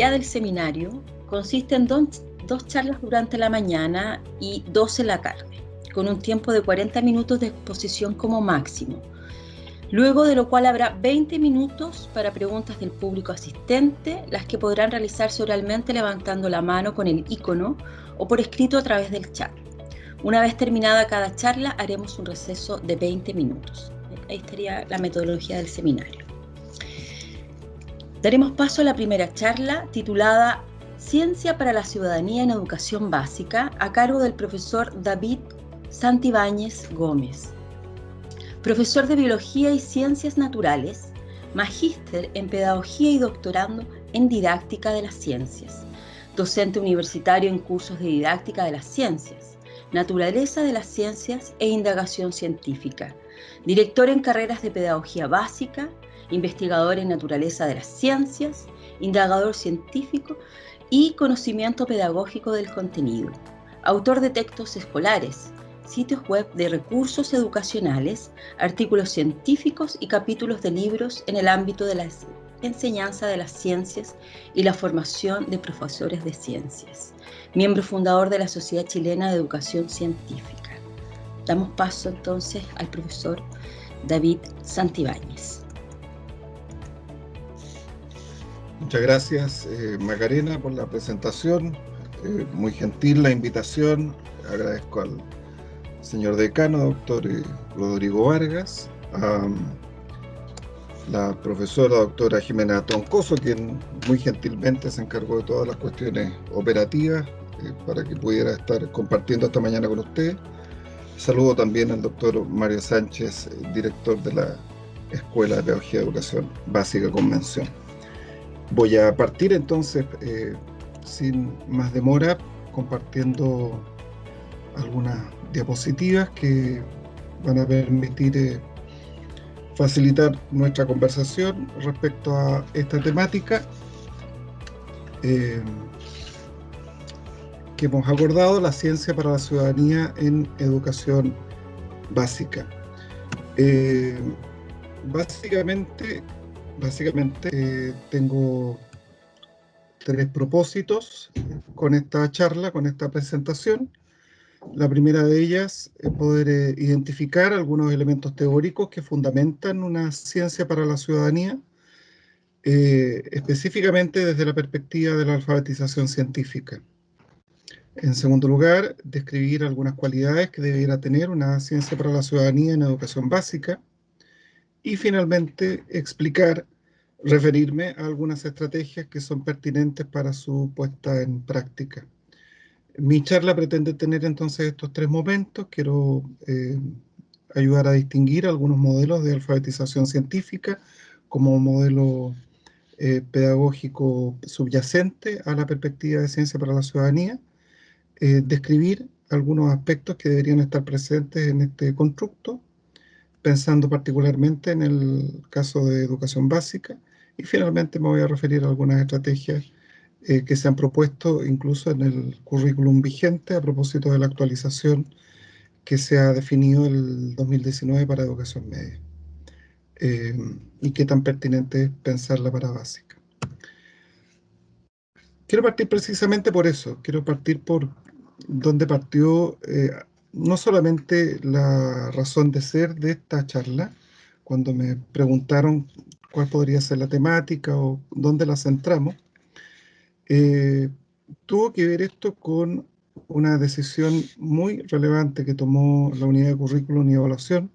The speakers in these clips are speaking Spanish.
metodología del seminario consiste en dos charlas durante la mañana y 2 en la tarde, con un tiempo de 40 minutos de exposición como máximo, luego de lo cual habrá 20 minutos para preguntas del público asistente, las que podrán realizarse oralmente levantando la mano con el icono o por escrito a través del chat. Una vez terminada cada charla, haremos un receso de 20 minutos. Ahí estaría la metodología del seminario. Daremos paso a la primera charla, titulada Ciencia para la Ciudadanía en Educación Básica, a cargo del profesor David Santibáñez Gómez, profesor de Biología y Ciencias Naturales, magíster en Pedagogía y doctorando en Didáctica de las Ciencias, docente universitario en cursos de Didáctica de las Ciencias, Naturaleza de las Ciencias e Indagación Científica, director en carreras de Pedagogía Básica, investigador en Naturaleza de las Ciencias, indagador científico y conocimiento pedagógico del contenido, autor de textos escolares, sitios web de recursos educacionales, artículos científicos y capítulos de libros en el ámbito de la enseñanza de las ciencias y la formación de profesores de ciencias, miembro fundador de la Sociedad Chilena de Educación Científica. Damos paso entonces al profesor David Santibáñez. Muchas gracias, Macarena, por la presentación. Muy gentil la invitación. Agradezco al señor decano, doctor Rodrigo Vargas, a la profesora doctora Jimena Troncoso, quien muy gentilmente se encargó de todas las cuestiones operativas para que pudiera estar compartiendo esta mañana con usted. Saludo también al doctor Mario Sánchez, director de la Escuela de Pedagogía y Educación Básica Convención. Voy a partir entonces, sin más demora, compartiendo algunas diapositivas que van a permitir facilitar nuestra conversación respecto a esta temática que hemos abordado, la ciencia para la ciudadanía en educación básica. Básicamente tengo 3 propósitos con esta charla, con esta presentación. La primera de ellas es poder identificar algunos elementos teóricos que fundamentan una ciencia para la ciudadanía, específicamente desde la perspectiva de la alfabetización científica. En segundo lugar, describir algunas cualidades que debiera tener una ciencia para la ciudadanía en educación básica. Y finalmente, referirme a algunas estrategias que son pertinentes para su puesta en práctica. Mi charla pretende tener entonces estos 3 momentos. Quiero ayudar a distinguir algunos modelos de alfabetización científica como modelo pedagógico subyacente a la perspectiva de ciencia para la ciudadanía, describir algunos aspectos que deberían estar presentes en este constructo, pensando particularmente en el caso de educación básica, y finalmente me voy a referir a algunas estrategias que se han propuesto incluso en el currículum vigente a propósito de la actualización que se ha definido el 2019 para educación media, y qué tan pertinente es pensarla para básica. Quiero partir precisamente por eso, quiero partir por donde partió no solamente la razón de ser de esta charla, cuando me preguntaron cuál podría ser la temática o dónde la centramos, tuvo que ver esto con una decisión muy relevante que tomó la Unidad de Currículum y Evaluación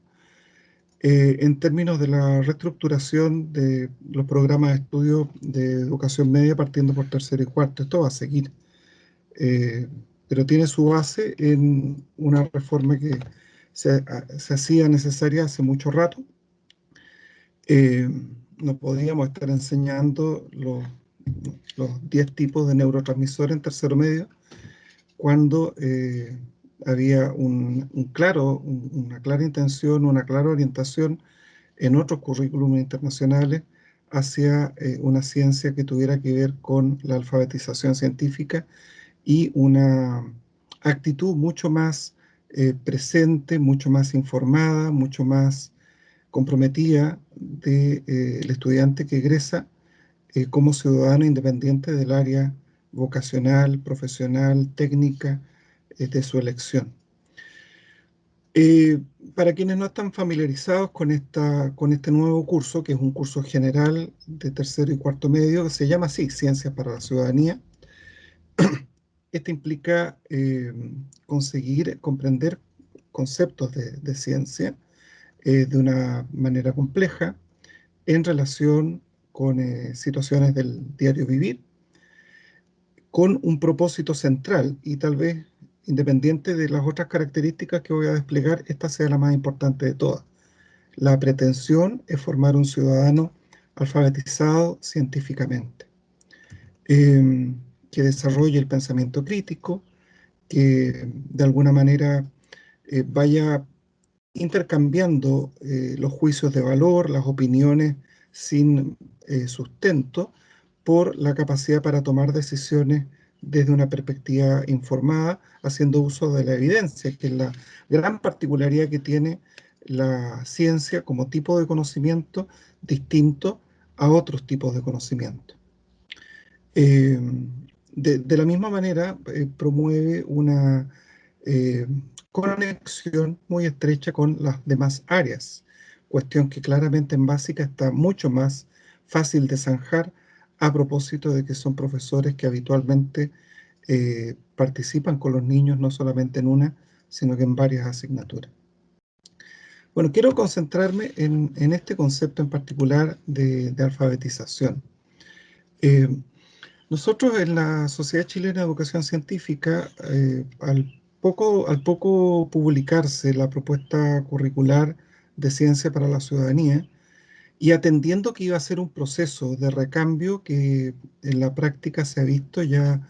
en términos de la reestructuración de los programas de estudio de educación media partiendo por tercero y cuarto. Esto va a seguir, pero tiene su base en una reforma que se hacía necesaria hace mucho rato. No podíamos estar enseñando los 10 tipos de neurotransmisores en tercero medio cuando había una clara intención, una clara orientación en otros currículums internacionales hacia una ciencia que tuviera que ver con la alfabetización científica y una actitud mucho más presente, mucho más informada, mucho más comprometida del estudiante que egresa como ciudadano independiente del área vocacional, profesional, técnica de su elección. Para quienes no están familiarizados con este nuevo curso, que es un curso general de tercero y cuarto medio, que se llama así, Ciencias para la Ciudadanía, este implica conseguir comprender conceptos de ciencia de una manera compleja en relación con situaciones del diario vivir, con un propósito central y tal vez independiente de las otras características que voy a desplegar, esta sea la más importante de todas. La pretensión es formar un ciudadano alfabetizado científicamente, que desarrolle el pensamiento crítico, que de alguna manera vaya intercambiando los juicios de valor, las opiniones sin sustento, por la capacidad para tomar decisiones desde una perspectiva informada, haciendo uso de la evidencia, que es la gran particularidad que tiene la ciencia como tipo de conocimiento distinto a otros tipos de conocimiento. Eh, de la misma manera, promueve una eh, conexión muy estrecha con las demás áreas, cuestión que claramente en básica está mucho más fácil de zanjar a propósito de que son profesores que habitualmente participan con los niños no solamente en una, sino que en varias asignaturas. Bueno, quiero concentrarme en este concepto en particular de alfabetización. Eh, Nosotros en la Sociedad Chilena de Educación Científica, al poco publicarse la propuesta curricular de Ciencia para la Ciudadanía, y atendiendo que iba a ser un proceso de recambio que en la práctica se ha visto ya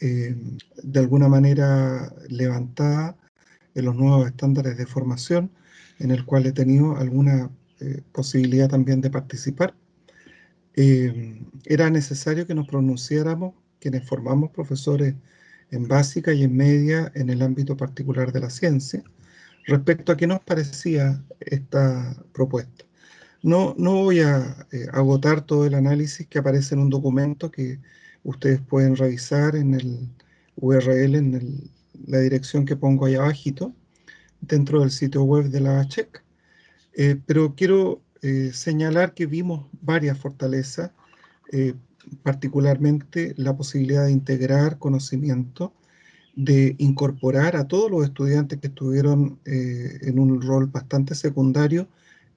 eh, de alguna manera levantada en los nuevos estándares de formación, en el cual he tenido alguna posibilidad también de participar, era necesario que nos pronunciáramos, quienes formamos profesores en básica y en media en el ámbito particular de la ciencia, respecto a qué nos parecía esta propuesta. No voy a agotar todo el análisis que aparece en un documento que ustedes pueden revisar en el URL, la dirección que pongo ahí abajito, dentro del sitio web de la ACHEC, pero quiero señalar que vimos varias fortalezas, eh, particularmente la posibilidad de integrar conocimiento, de incorporar a todos los estudiantes que estuvieron en un rol bastante secundario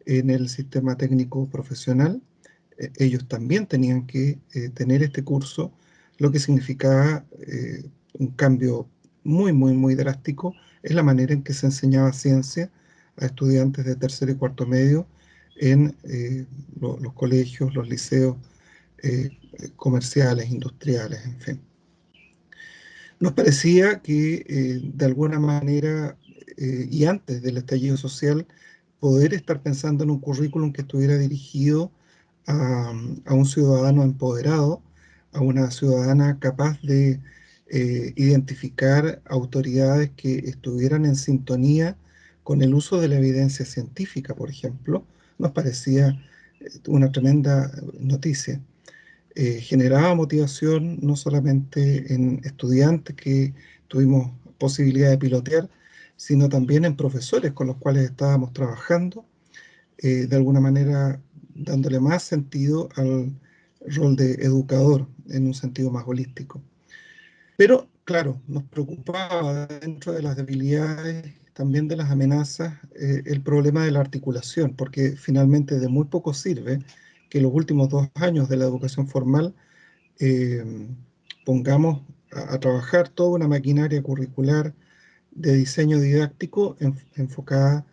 en el sistema técnico profesional. Ellos también tenían que tener este curso, lo que significaba un cambio muy drástico en la manera en que se enseñaba ciencia a estudiantes de tercero y cuarto medio en los colegios, los liceos comerciales, industriales, en fin. Nos parecía que de alguna manera, y antes del estallido social, poder estar pensando en un currículum que estuviera dirigido a un ciudadano empoderado, a una ciudadana capaz de identificar autoridades que estuvieran en sintonía con el uso de la evidencia científica, por ejemplo, nos parecía una tremenda noticia. Generaba motivación no solamente en estudiantes que tuvimos posibilidad de pilotear, sino también en profesores con los cuales estábamos trabajando, de alguna manera dándole más sentido al rol de educador en un sentido más holístico. Pero, claro, nos preocupaba dentro de las debilidades, también de las amenazas, el problema de la articulación, porque finalmente de muy poco sirve que los últimos 2 años de la educación formal eh, pongamos a trabajar toda una maquinaria curricular de diseño didáctico enfocada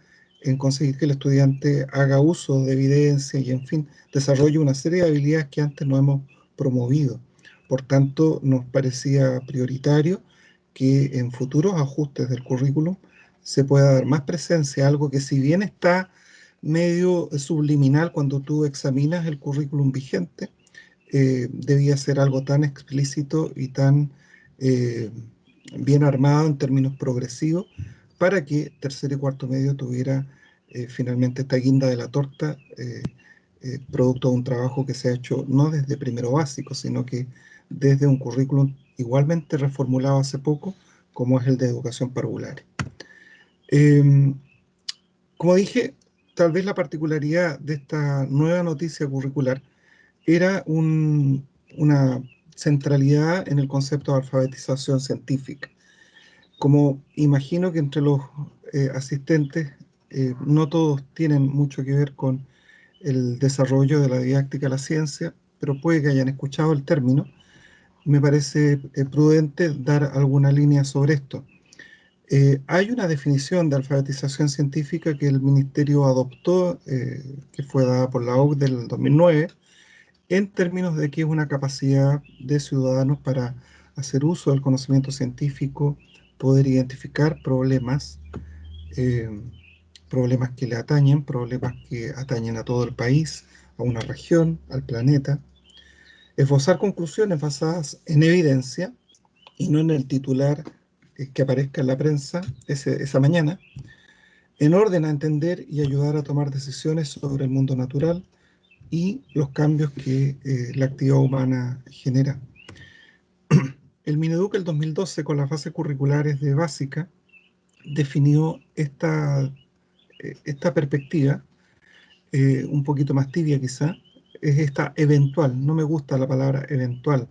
en conseguir que el estudiante haga uso de evidencia y, en fin, desarrolle una serie de habilidades que antes no hemos promovido. Por tanto, nos parecía prioritario que en futuros ajustes del currículum se pueda dar más presencia a algo que, si bien está medio subliminal cuando tú examinas el currículum vigente, debía ser algo tan explícito y tan eh, bien armado en términos progresivos para que tercero y cuarto medio tuviera finalmente esta guinda de la torta producto de un trabajo que se ha hecho no desde primero básico, sino que desde un currículum igualmente reformulado hace poco, como es el de educación parvularia. Como dije, tal vez la particularidad de esta nueva noticia curricular era una centralidad en el concepto de alfabetización científica. Como imagino que entre los asistentes no todos tienen mucho que ver con el desarrollo de la didáctica de la ciencia, pero puede que hayan escuchado el término, me parece prudente dar alguna línea sobre esto. Hay una definición de alfabetización científica que el Ministerio adoptó, que fue dada por la OCDE del 2009, en términos de que es una capacidad de ciudadanos para hacer uso del conocimiento científico, poder identificar problemas, eh, problemas que le atañen, problemas que atañen a todo el país, a una región, al planeta, esbozar conclusiones basadas en evidencia y no en el titular que aparezca en la prensa esa mañana, en orden a entender y ayudar a tomar decisiones sobre el mundo natural y los cambios que la actividad humana genera. El Mineduc el 2012, con las bases curriculares de básica, definió esta perspectiva, un poquito más tibia quizá, es esta eventual, no me gusta la palabra eventual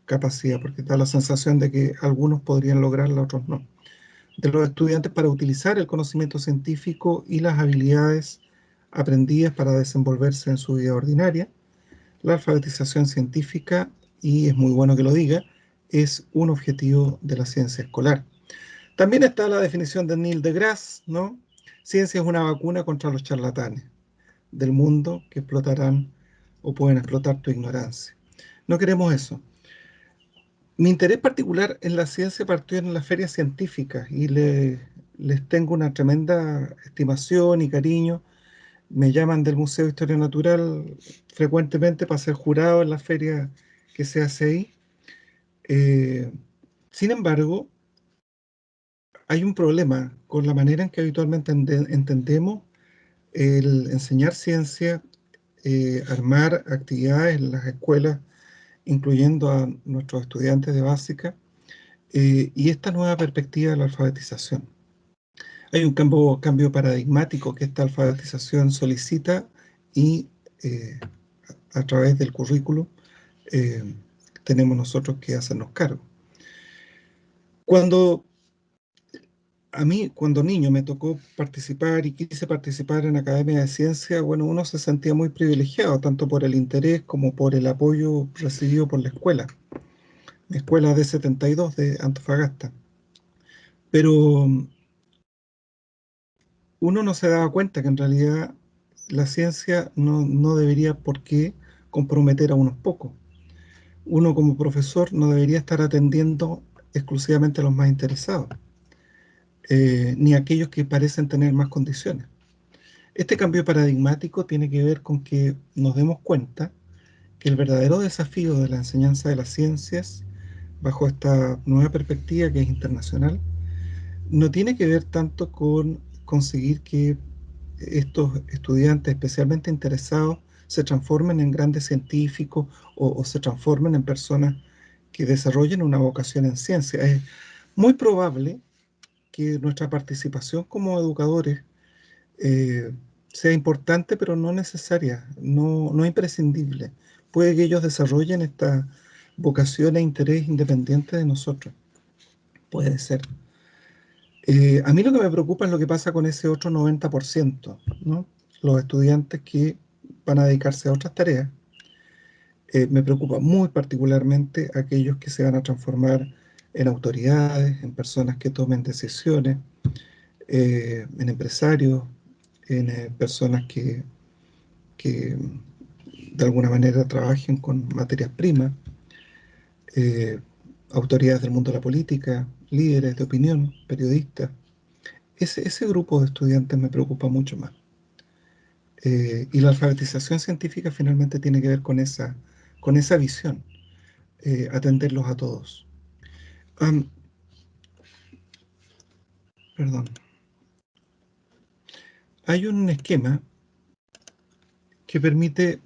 capacidad, porque da la sensación de que algunos podrían lograrla, otros no, de los estudiantes para utilizar el conocimiento científico y las habilidades aprendidas para desenvolverse en su vida ordinaria. La alfabetización científica, y es muy bueno que lo diga, es un objetivo de la ciencia escolar. También está la definición de Neil deGrasse, ¿no? Ciencia es una vacuna contra los charlatanes del mundo que explotarán o pueden explotar tu ignorancia. No queremos eso. Mi interés particular en la ciencia partió en las ferias científicas y les tengo una tremenda estimación y cariño. Me llaman del Museo de Historia Natural frecuentemente para ser jurado en la feria que se hace ahí. Eh, Sin embargo, hay un problema con la manera en que habitualmente entendemos el enseñar ciencia, armar actividades en las escuelas, incluyendo a nuestros estudiantes de básica, y esta nueva perspectiva de la alfabetización. Hay un cambio paradigmático que esta alfabetización solicita y a través del currículo tenemos nosotros que hacernos cargo. Cuando a mí, cuando niño, me tocó participar y quise participar en Academia de Ciencia, bueno, uno se sentía muy privilegiado, tanto por el interés como por el apoyo recibido por la escuela. Mi escuela de 72 de Antofagasta. Pero uno no se daba cuenta que en realidad la ciencia no debería por qué comprometer a unos pocos. Uno como profesor no debería estar atendiendo exclusivamente a los más interesados, ni a aquellos que parecen tener más condiciones. Este cambio paradigmático tiene que ver con que nos demos cuenta que el verdadero desafío de la enseñanza de las ciencias, bajo esta nueva perspectiva que es internacional, no tiene que ver tanto con conseguir que estos estudiantes especialmente interesados se transformen en grandes científicos o se transformen en personas que desarrollen una vocación en ciencia. Es muy probable que nuestra participación como educadores eh, sea importante, pero no necesaria, no imprescindible. Puede que ellos desarrollen esta vocación e interés independiente de nosotros. Puede ser. A mí lo que me preocupa es lo que pasa con ese otro 90%, ¿no? Los estudiantes que van a dedicarse a otras tareas. Me preocupa muy particularmente aquellos que se van a transformar en autoridades, en personas que tomen decisiones, en empresarios, en personas que de alguna manera trabajen con materias primas, eh, autoridades del mundo de la política, líderes de opinión, periodistas. Ese grupo de estudiantes me preocupa mucho más. Y la alfabetización científica finalmente tiene que ver con esa visión, atenderlos a todos. Perdón. Hay un esquema que permite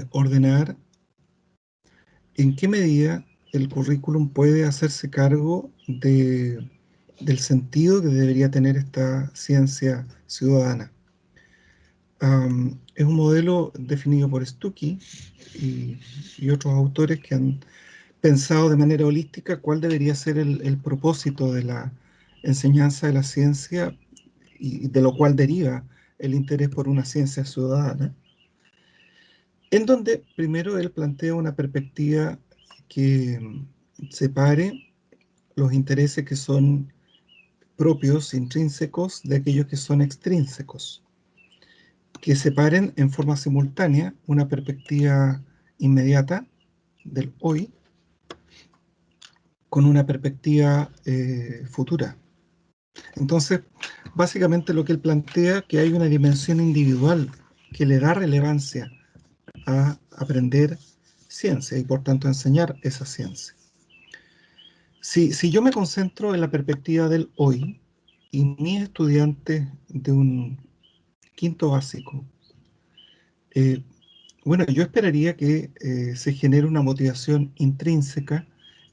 ordenar en qué medida el currículum puede hacerse cargo del sentido que debería tener esta ciencia ciudadana. Es un modelo definido por Stuckey y otros autores que han pensado de manera holística cuál debería ser el propósito de la enseñanza de la ciencia y de lo cual deriva el interés por una ciencia ciudadana, en donde primero él plantea una perspectiva que separe los intereses que son propios, intrínsecos, de aquellos que son extrínsecos, que separen en forma simultánea una perspectiva inmediata del hoy con una perspectiva futura. Entonces, básicamente lo que él plantea es que hay una dimensión individual que le da relevancia a aprender ciencia y por tanto a enseñar esa ciencia. Si yo me concentro en la perspectiva del hoy y mis estudiantes de un quinto básico, bueno, yo esperaría que se genere una motivación intrínseca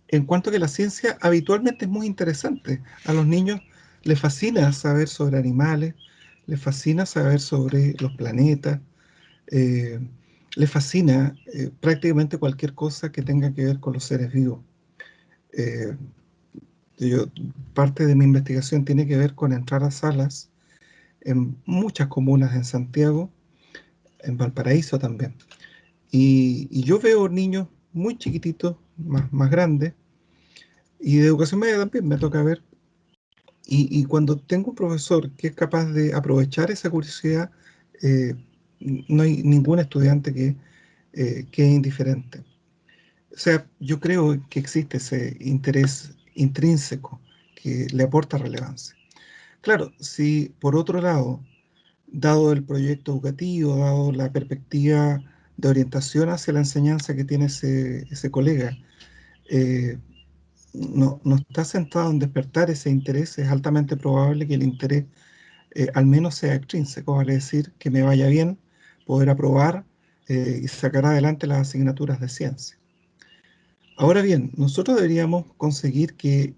en cuanto a que la ciencia habitualmente es muy interesante. A los niños les fascina saber sobre animales, les fascina saber sobre los planetas, eh, les fascina prácticamente cualquier cosa que tenga que ver con los seres vivos. Eh, yo, parte de mi investigación tiene que ver con entrar a salas en muchas comunas en Santiago, en Valparaíso también. Y yo veo niños muy chiquititos, más grandes, y de educación media también me toca ver. Y cuando tengo un profesor que es capaz de aprovechar esa curiosidad, eh, no hay ningún estudiante que quede indiferente. O sea, yo creo que existe ese interés intrínseco que le aporta relevancia. Claro, si por otro lado, dado el proyecto educativo, dado la perspectiva de orientación hacia la enseñanza que tiene ese colega, eh, no está centrado en despertar ese interés, es altamente probable que el interés al menos sea extrínseco, vale decir, que me vaya bien poder aprobar y sacar adelante las asignaturas de ciencia. Ahora bien, nosotros deberíamos conseguir que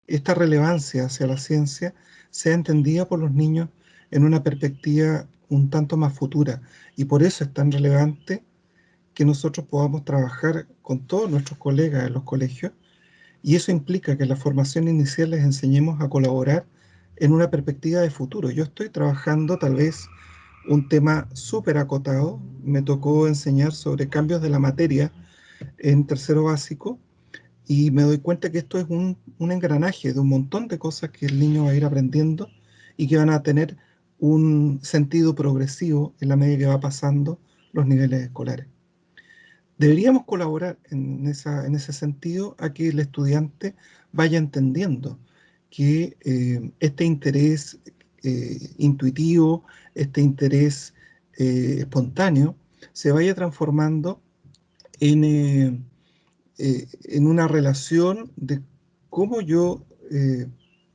esta relevancia hacia la ciencia sea entendida por los niños en una perspectiva un tanto más futura, y por eso es tan relevante que nosotros podamos trabajar con todos nuestros colegas en los colegios, y eso implica que en la formación inicial les enseñemos a colaborar en una perspectiva de futuro. Yo estoy trabajando tal vez un tema súper acotado, me tocó enseñar sobre cambios de la materia en tercero básico, y me doy cuenta que esto es un engranaje de un montón de cosas que el niño va a ir aprendiendo y que van a tener un sentido progresivo en la medida que va pasando los niveles escolares. Deberíamos colaborar en ese sentido a que el estudiante vaya entendiendo que este interés intuitivo, este interés espontáneo, se vaya transformando en en una relación de cómo yo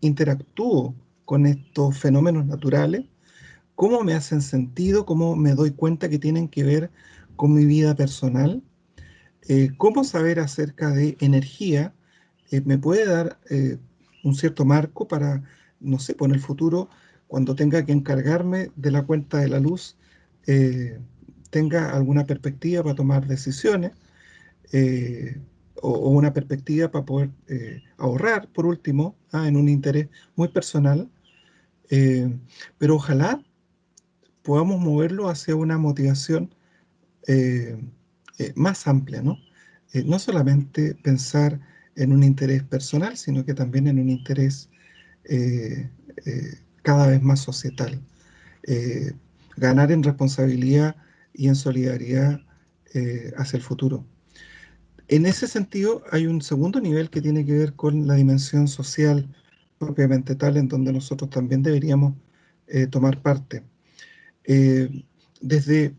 interactúo con estos fenómenos naturales, cómo me hacen sentido, cómo me doy cuenta que tienen que ver con mi vida personal, cómo saber acerca de energía me puede dar un cierto marco para, no sé, pues en el futuro, cuando tenga que encargarme de la cuenta de la luz, tenga alguna perspectiva para tomar decisiones. eh, o una perspectiva para poder ahorrar, por último, en un interés muy personal, eh, pero ojalá podamos moverlo hacia una motivación eh, más amplia, ¿no? No solamente pensar en un interés personal, sino que también en un interés eh, cada vez más societal. Eh, Ganar en responsabilidad y en solidaridad hacia el futuro. En ese sentido, hay un segundo nivel que tiene que ver con la dimensión social propiamente tal, en donde nosotros también deberíamos tomar parte. Eh, Desde,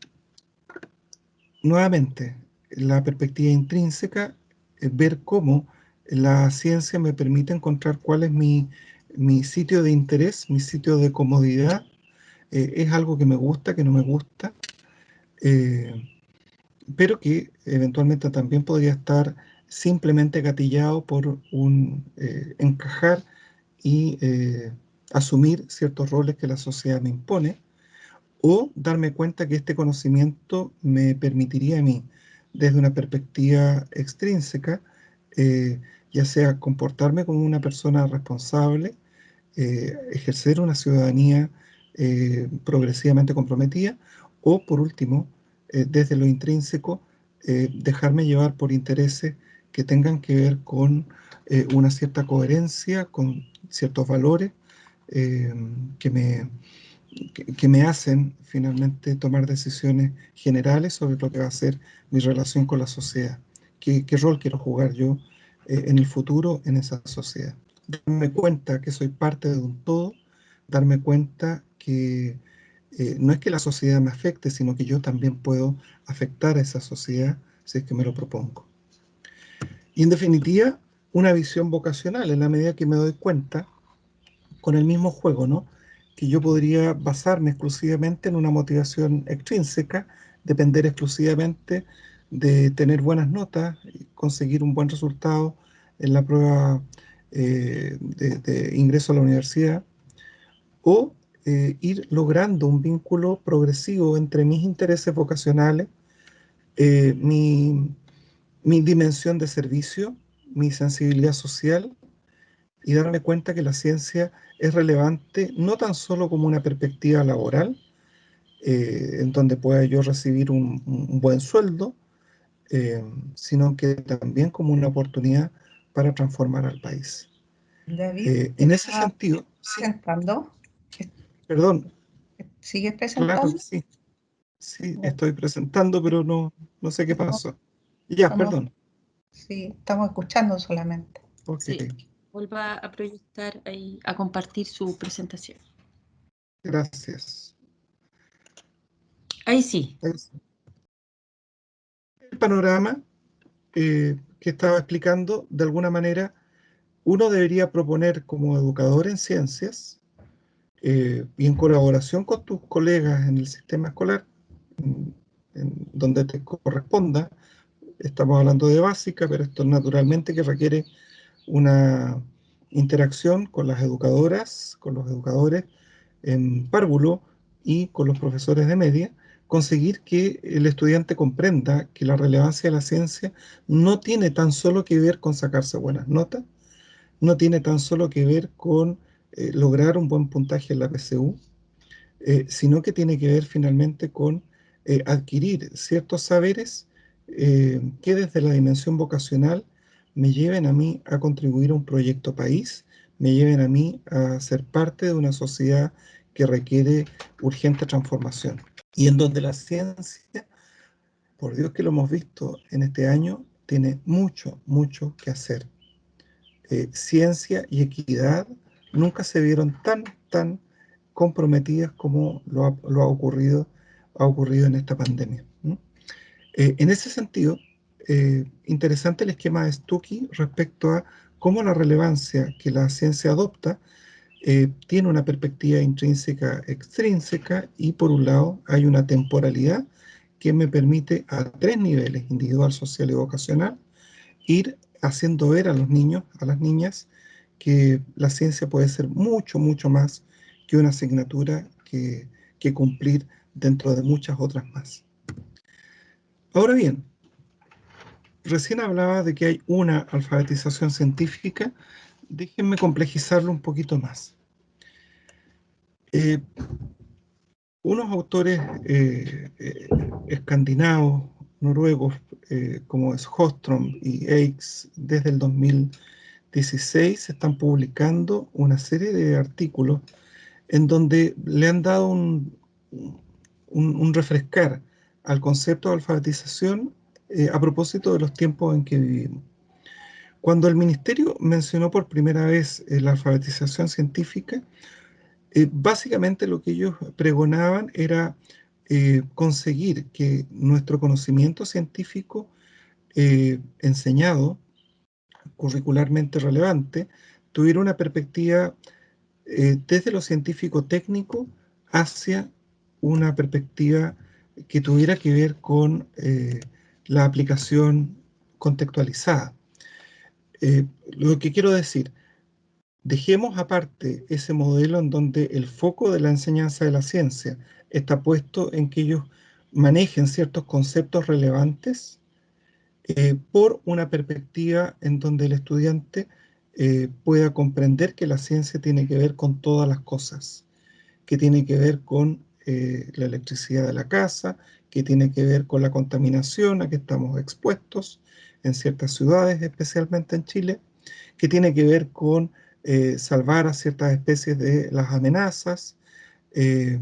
nuevamente, la perspectiva intrínseca, ver cómo la ciencia me permite encontrar cuál es mi sitio de interés, mi sitio de comodidad, es algo que me gusta, que no me gusta, pero que eventualmente también podría estar simplemente gatillado por un encajar y asumir ciertos roles que la sociedad me impone, o darme cuenta que este conocimiento me permitiría a mí, desde una perspectiva extrínseca, ya sea comportarme como una persona responsable, ejercer una ciudadanía progresivamente comprometida, o por último, desde lo intrínseco, dejarme llevar por intereses que tengan que ver con una cierta coherencia, con ciertos valores eh, que me, que me hacen finalmente tomar decisiones generales sobre lo que va a ser mi relación con la sociedad. ¿Qué rol quiero jugar yo en el futuro en esa sociedad? Darme cuenta que soy parte de un todo, darme cuenta que no es que la sociedad me afecte, sino que yo también puedo afectar a esa sociedad si es que me lo propongo. Y en definitiva, una visión vocacional, en la medida que me doy cuenta, con el mismo juego, ¿no? Que yo podría basarme exclusivamente en una motivación extrínseca, depender exclusivamente de tener buenas notas, conseguir un buen resultado en la prueba de ingreso a la universidad, o ir logrando un vínculo progresivo entre mis intereses vocacionales, eh, mi, mi dimensión de servicio, mi sensibilidad social, y darme cuenta que la ciencia es relevante no tan solo como una perspectiva laboral, en donde pueda yo recibir un buen sueldo, eh, sino que también como una oportunidad para transformar al país. David, En ese ¿estás sentido, sí, presentando? perdón, ¿Sigues claro que presentando? sí, sí, Ya, estoy presentando, pero no sé qué estamos, pasó. Ya, estamos- perdón, sí, estamos escuchando solamente. ok, Sí, vuelva a proyectar ahí, a compartir su presentación. gracias. Ahí sí. El panorama que estaba explicando, de alguna manera, uno debería proponer como educador en ciencias y en colaboración con tus colegas en el sistema escolar, donde te corresponda. Estamos hablando de básica, pero esto naturalmente que requiere una interacción con las educadoras, con los educadores en párvulo y con los profesores de media, conseguir que el estudiante comprenda que la relevancia de la ciencia no tiene tan solo que ver con sacarse buenas notas, no tiene tan solo que ver con lograr un buen puntaje en la PSU, sino que tiene que ver finalmente con adquirir ciertos saberes que desde la dimensión vocacional me lleven a mí a contribuir a un proyecto país, me lleven a mí a ser parte de una sociedad que requiere urgente transformación. Y en donde la ciencia, por Dios que lo hemos visto en este año, tiene mucho, mucho que hacer. Ciencia y equidad nunca se vieron tan comprometidas como lo ha ocurrido en esta pandemia. En ese sentido, interesante el esquema de Stuckey respecto a cómo la relevancia que la ciencia adopta tiene una perspectiva intrínseca, extrínseca, y por un lado hay una temporalidad que me permite a tres niveles, individual, social y vocacional, ir haciendo ver a los niños, a las niñas, que la ciencia puede ser mucho, mucho más que una asignatura que cumplir dentro de muchas otras más. Ahora bien, recién hablaba de que hay una alfabetización científica. Déjenme complejizarlo un poquito más. Eh, Unos autores escandinavos, noruegos, como es Hostrom y Aikes, desde el 2016 están publicando una serie de artículos en donde le han dado un refrescar al concepto de alfabetización a propósito de los tiempos en que vivimos. Cuando el ministerio mencionó por primera vez la alfabetización científica, básicamente lo que ellos pregonaban era conseguir que nuestro conocimiento científico enseñado, curricularmente relevante, tuviera una perspectiva desde lo científico técnico hacia una perspectiva que tuviera que ver con la aplicación contextualizada. Lo que quiero decir, dejemos aparte ese modelo en donde el foco de la enseñanza de la ciencia está puesto en que ellos manejen ciertos conceptos relevantes por una perspectiva en donde el estudiante pueda comprender que la ciencia tiene que ver con todas las cosas, que tiene que ver con la electricidad de la casa, que tiene que ver con la contaminación a que estamos expuestos en ciertas ciudades, especialmente en Chile, que tiene que ver con salvar a ciertas especies de las amenazas, eh,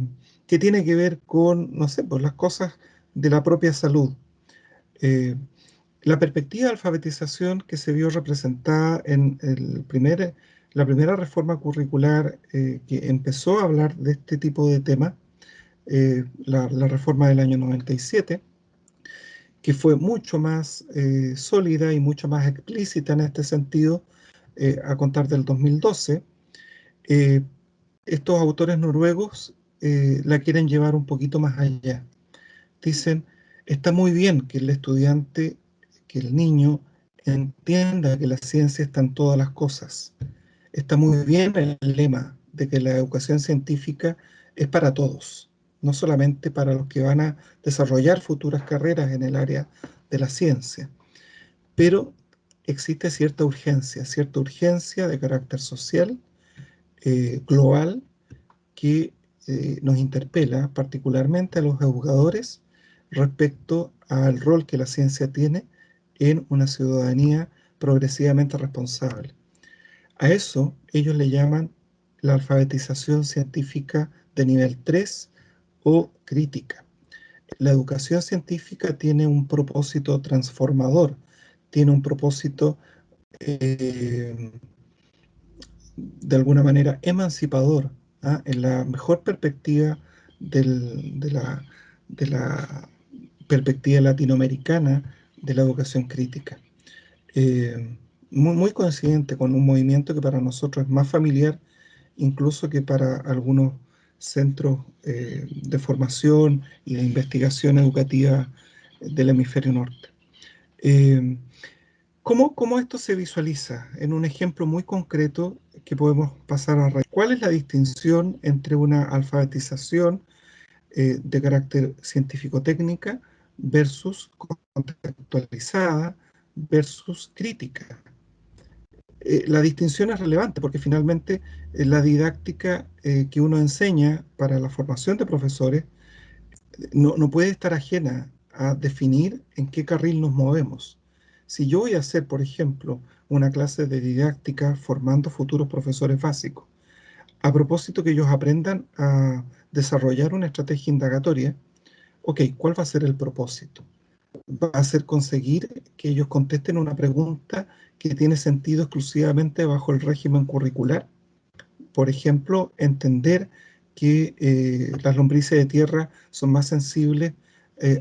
que tiene que ver con, no sé, pues las cosas de la propia salud. Eh, la perspectiva de alfabetización que se vio representada en la primera reforma curricular que empezó a hablar de este tipo de temas, la reforma del año 97, que fue mucho más sólida y mucho más explícita en este sentido a contar del 2012, eh, estos autores noruegos la quieren llevar un poquito más allá. Dicen, está muy bien que el estudiante, que el niño entienda que la ciencia está en todas las cosas. Está muy bien el lema de que la educación científica es para todos, no solamente para los que van a desarrollar futuras carreras en el área de la ciencia. Pero existe cierta urgencia de carácter social, global, que nos interpela particularmente a los educadores respecto al rol que la ciencia tiene en una ciudadanía progresivamente responsable. A eso ellos le llaman la alfabetización científica de nivel 3 o crítica. La educación científica tiene un propósito transformador, tiene un propósito de alguna manera emancipador, ¿ah? En la mejor perspectiva de la perspectiva latinoamericana de la educación crítica. Muy coincidente con un movimiento que para nosotros es más familiar incluso que para algunos centros de formación y de investigación educativa del hemisferio norte. ¿Cómo esto se visualiza? En un ejemplo muy concreto que podemos pasar a revisar. ¿Cuál es la distinción entre una alfabetización de carácter científico-técnica versus contextualizada versus crítica? La distinción es relevante porque finalmente la didáctica que uno enseña para la formación de profesores no puede estar ajena a definir en qué carril nos movemos. Si yo voy a hacer, por ejemplo, una clase de didáctica formando futuros profesores básicos, a propósito que ellos aprendan a desarrollar una estrategia indagatoria, ok, ¿cuál va a ser el propósito? Va a ser conseguir que ellos contesten una pregunta que tiene sentido exclusivamente bajo el régimen curricular. Por ejemplo, entender que las lombrices de tierra son más sensibles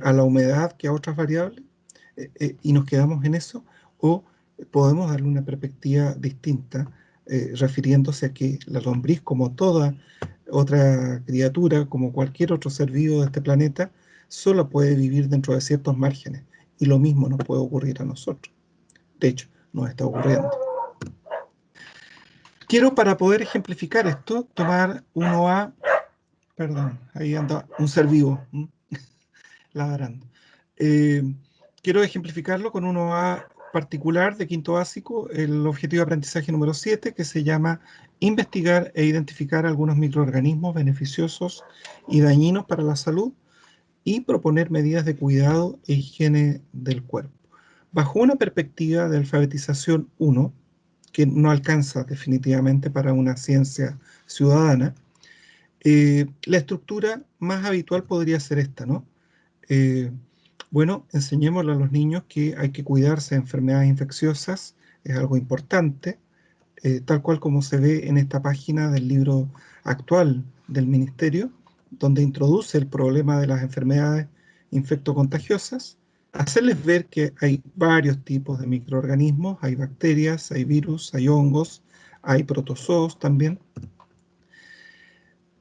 a la humedad que a otras variables y nos quedamos en eso, o podemos darle una perspectiva distinta refiriéndose a que la lombriz, como toda otra criatura, como cualquier otro ser vivo de este planeta, solo puede vivir dentro de ciertos márgenes y lo mismo nos puede ocurrir a nosotros. De hecho, nos está ocurriendo. Quiero, para poder ejemplificar esto, tomar 1A, perdón, ahí anda un ser vivo ladrando. Quiero ejemplificarlo con 1A particular de quinto básico, el objetivo de aprendizaje número 7, que se llama investigar e identificar algunos microorganismos beneficiosos y dañinos para la salud y proponer medidas de cuidado e higiene del cuerpo. Bajo una perspectiva de alfabetización 1, que no alcanza definitivamente para una ciencia ciudadana, la estructura más habitual podría ser esta, ¿no? Bueno, enseñémosle a los niños que hay que cuidarse de enfermedades infecciosas, es algo importante, tal cual como se ve en esta página del libro actual del Ministerio, donde introduce el problema de las enfermedades infectocontagiosas, hacerles ver que hay varios tipos de microorganismos, hay bacterias, hay virus, hay hongos, hay protozoos también.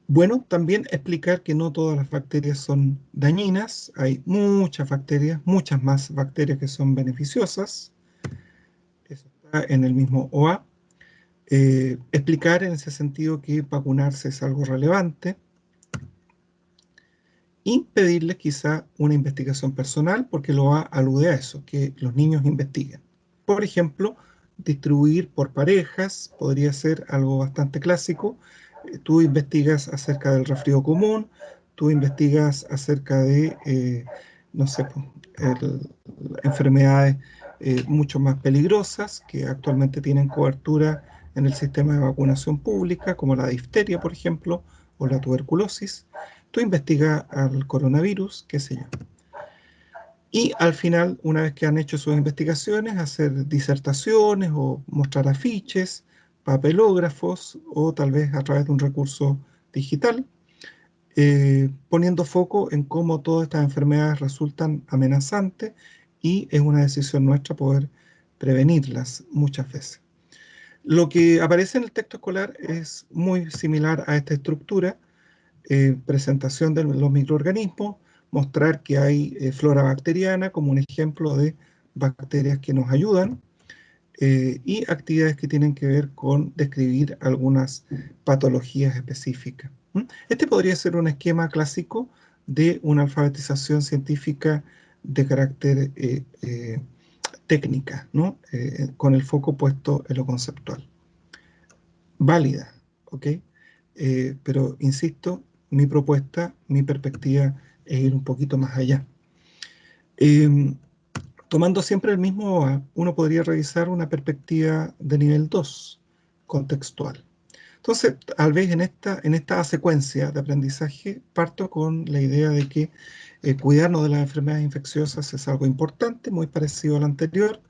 Bueno, también explicar que no todas las bacterias son dañinas, hay muchas bacterias, muchas más bacterias que son beneficiosas, eso está en el mismo OA. Explicar en ese sentido que vacunarse es algo relevante y pedirles quizá una investigación personal, porque lo OA alude a eso, que los niños investiguen. Por ejemplo, distribuir por parejas podría ser algo bastante clásico. Tú investigas acerca del resfrío común, tú investigas acerca de, no sé, pues, enfermedades mucho más peligrosas que actualmente tienen cobertura en el sistema de vacunación pública, como la difteria, por ejemplo, o la tuberculosis. Tú investigas al coronavirus, qué sé yo. Y al final, una vez que han hecho sus investigaciones, hacer disertaciones o mostrar afiches, papelógrafos o tal vez a través de un recurso digital, poniendo foco en cómo todas estas enfermedades resultan amenazantes y es una decisión nuestra poder prevenirlas muchas veces. Lo que aparece en el texto escolar es muy similar a esta estructura, presentación de los microorganismos, mostrar que hay flora bacteriana como un ejemplo de bacterias que nos ayudan y actividades que tienen que ver con describir algunas patologías específicas. Este podría ser un esquema clásico de una alfabetización científica de carácter técnica, ¿no? Con el foco puesto en lo conceptual. Válida, ¿ok? Pero insisto, mi propuesta, mi perspectiva es ir un poquito más allá. Tomando siempre el mismo OA, uno podría revisar una perspectiva de nivel 2, contextual. Entonces, tal vez en esta secuencia de aprendizaje parto con la idea de que cuidarnos de las enfermedades infecciosas es algo importante, muy parecido al anterior.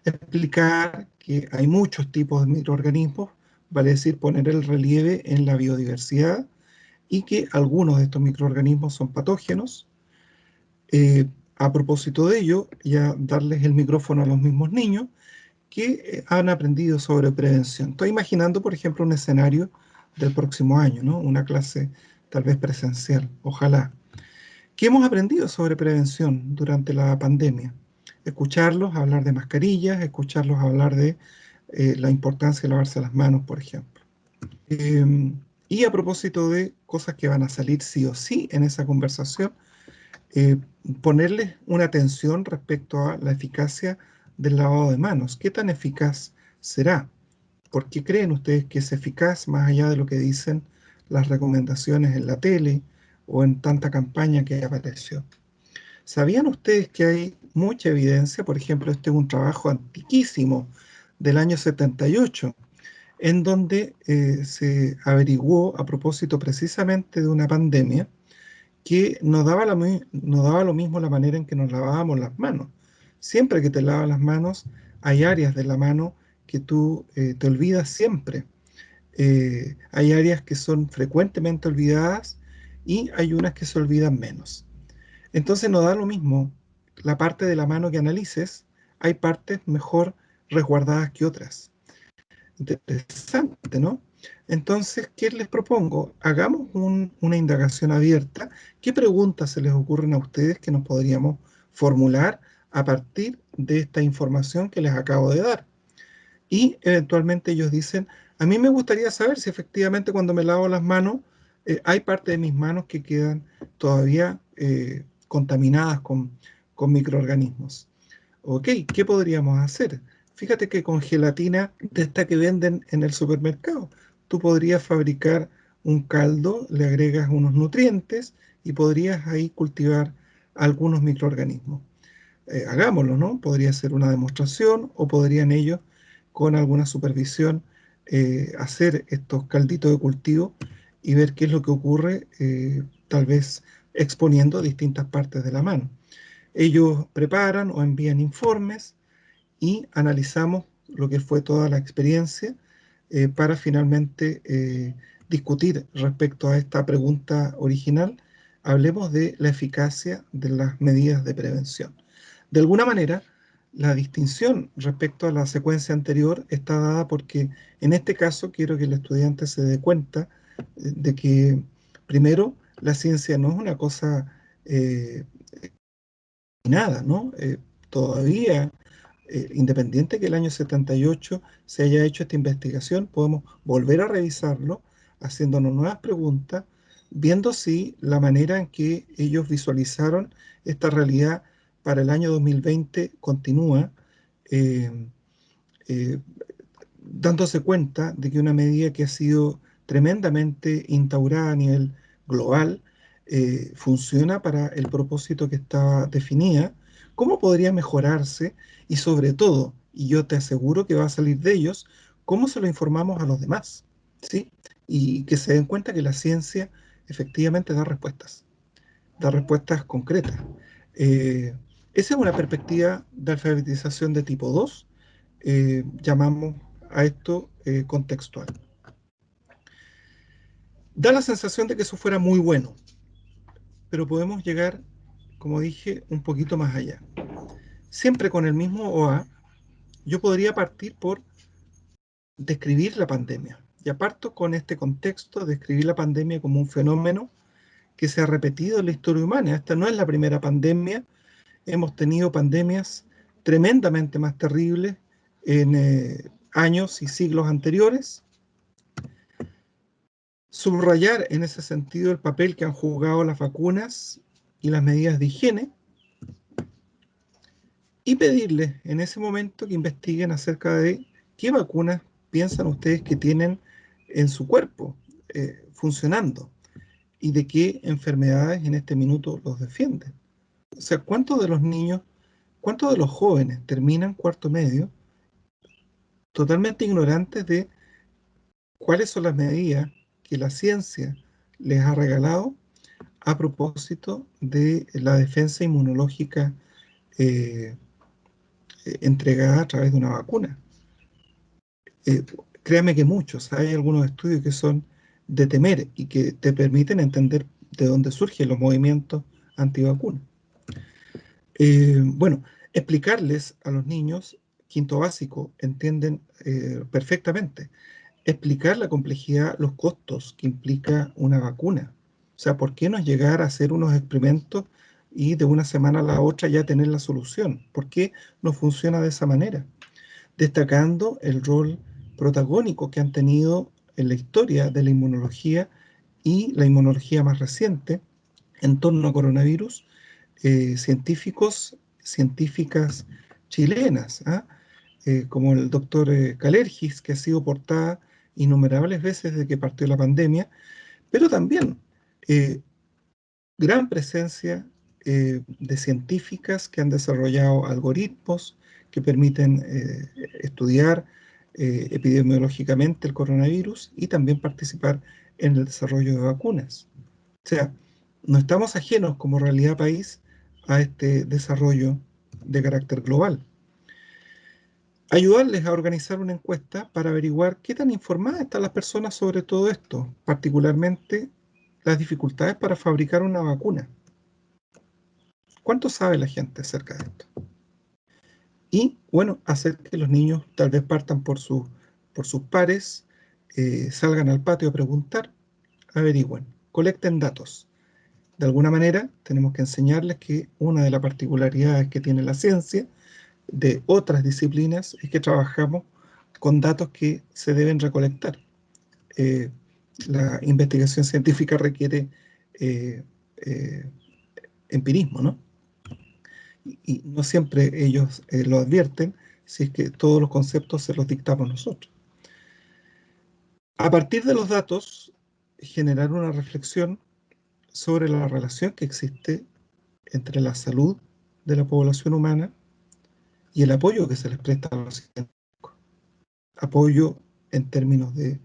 Explicar que hay muchos tipos de microorganismos, vale decir, poner el relieve en la biodiversidad y que algunos de estos microorganismos son patógenos. A propósito de ello, ya darles el micrófono a los mismos niños que han aprendido sobre prevención. Estoy imaginando, por ejemplo, un escenario del próximo año, ¿no? Una clase tal vez presencial, ojalá. ¿Qué hemos aprendido sobre prevención durante la pandemia? Escucharlos hablar de mascarillas, escucharlos hablar de la importancia de lavarse las manos, por ejemplo. Y a propósito de cosas que van a salir sí o sí en esa conversación, eh, ponerles una atención respecto a la eficacia del lavado de manos. ¿Qué tan eficaz será? ¿Por qué creen ustedes que es eficaz más allá de lo que dicen las recomendaciones en la tele o en tanta campaña que apareció? ¿Sabían ustedes que hay mucha evidencia? Por ejemplo, este es un trabajo antiquísimo del año 78, en donde se averiguó a propósito precisamente de una pandemia que nos daba lo mismo la manera en que nos lavábamos las manos. Siempre que te lavas las manos, hay áreas de la mano que tú te olvidas siempre. Hay áreas que son frecuentemente olvidadas y hay unas que se olvidan menos. Entonces no da lo mismo la parte de la mano que analices, hay partes mejor resguardadas que otras. Interesante, ¿no? Entonces, ¿qué les propongo? Hagamos una indagación abierta. ¿Qué preguntas se les ocurren a ustedes que nos podríamos formular a partir de esta información que les acabo de dar? Y eventualmente ellos dicen, a mí me gustaría saber si efectivamente cuando me lavo las manos, hay parte de mis manos que quedan todavía contaminadas con microorganismos. Ok, ¿qué podríamos hacer? Fíjate que con gelatina de esta que venden en el supermercado, tú podrías fabricar un caldo, le agregas unos nutrientes y podrías ahí cultivar algunos microorganismos. Hagámoslo, ¿no? Podría ser una demostración o podrían ellos, con alguna supervisión, hacer estos calditos de cultivo y ver qué es lo que ocurre, tal vez exponiendo distintas partes de la mano. Ellos preparan o envían informes y analizamos lo que fue toda la experiencia para finalmente discutir respecto a esta pregunta original. Hablemos de la eficacia de las medidas de prevención. De alguna manera, la distinción respecto a la secuencia anterior está dada porque en este caso quiero que el estudiante se dé cuenta de que Primero, la ciencia no es una cosa nada, ¿no? Todavía, independiente que el año 78 se haya hecho esta investigación, podemos volver a revisarlo, haciéndonos nuevas preguntas, viendo si la manera en que ellos visualizaron esta realidad para el año 2020 continúa, eh, eh, dándose cuenta de que una medida que ha sido tremendamente instaurada a nivel global funciona para el propósito que estaba definida, cómo podría mejorarse y sobre todo, y yo te aseguro que va a salir de ellos, cómo se lo informamos a los demás, ¿sí? Y que se den cuenta que la ciencia efectivamente da respuestas concretas. Eh, Esa es una perspectiva de alfabetización de tipo 2. Llamamos a esto contextual. Da la sensación de que eso fuera muy bueno, pero podemos llegar, como dije, un poquito más allá. Siempre con el mismo OA, yo podría partir por describir la pandemia. Ya parto con este contexto, describir la pandemia como un fenómeno que se ha repetido en la historia humana. Esta no es la primera pandemia, hemos tenido pandemias tremendamente más terribles en años y siglos anteriores. Subrayar en ese sentido el papel que han jugado las vacunas y las medidas de higiene y pedirles en ese momento que investiguen acerca de qué vacunas piensan ustedes que tienen en su cuerpo funcionando y de qué enfermedades en este minuto los defienden. O sea, ¿cuántos de los niños, cuántos de los jóvenes terminan cuarto medio totalmente ignorantes de cuáles son las medidas que la ciencia les ha regalado a propósito de la defensa inmunológica eh, entregada a través de una vacuna? Eh, Créame que muchos, hay algunos estudios que son de temer y que te permiten entender de dónde surgen los movimientos antivacunas. Bueno, explicarles a los niños, quinto básico, entienden perfectamente, explicar la complejidad, los costos que implica una vacuna. O sea, ¿por qué no llegar a hacer unos experimentos y de una semana a la otra ya tener la solución? ¿Por qué no funciona de esa manera? Destacando el rol protagónico que han tenido en la historia de la inmunología y la inmunología más reciente en torno a coronavirus, científicos, científicas chilenas, ¿ah? Como el doctor Calergis, que ha sido portada innumerables veces desde que partió la pandemia, pero también eh, gran presencia de científicas que han desarrollado algoritmos que permiten estudiar epidemiológicamente el coronavirus y también participar en el desarrollo de vacunas. O sea, no estamos ajenos como realidad país a este desarrollo de carácter global. Ayudarles a organizar una encuesta para averiguar qué tan informadas están las personas sobre todo esto, particularmente las dificultades para fabricar una vacuna. ¿Cuánto sabe la gente acerca de esto? Y, bueno, hacer que los niños tal vez partan por sus pares, salgan al patio a preguntar, averigüen, colecten datos. De alguna manera, tenemos que enseñarles que una de las particularidades que tiene la ciencia de otras disciplinas es que trabajamos con datos que se deben recolectar. La investigación científica requiere empirismo, ¿no? Y no siempre ellos lo advierten si es que todos los conceptos se los dictamos nosotros. A partir de los datos, generar una reflexión sobre la relación que existe entre la salud de la población humana y el apoyo que se les presta a los científicos. Apoyo en términos de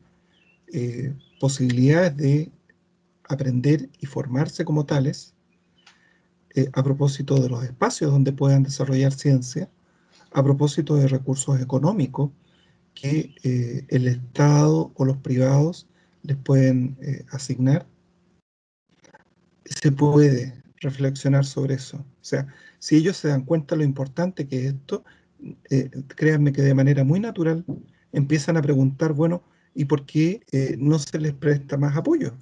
posibilidades de aprender y formarse como tales, a propósito de los espacios donde puedan desarrollar ciencia, a propósito de recursos económicos que el Estado o los privados les pueden asignar. Se puede reflexionar sobre eso. O sea, si ellos se dan cuenta de lo importante que es esto, créanme que de manera muy natural empiezan a preguntar, bueno, ¿y por qué no se les presta más apoyo?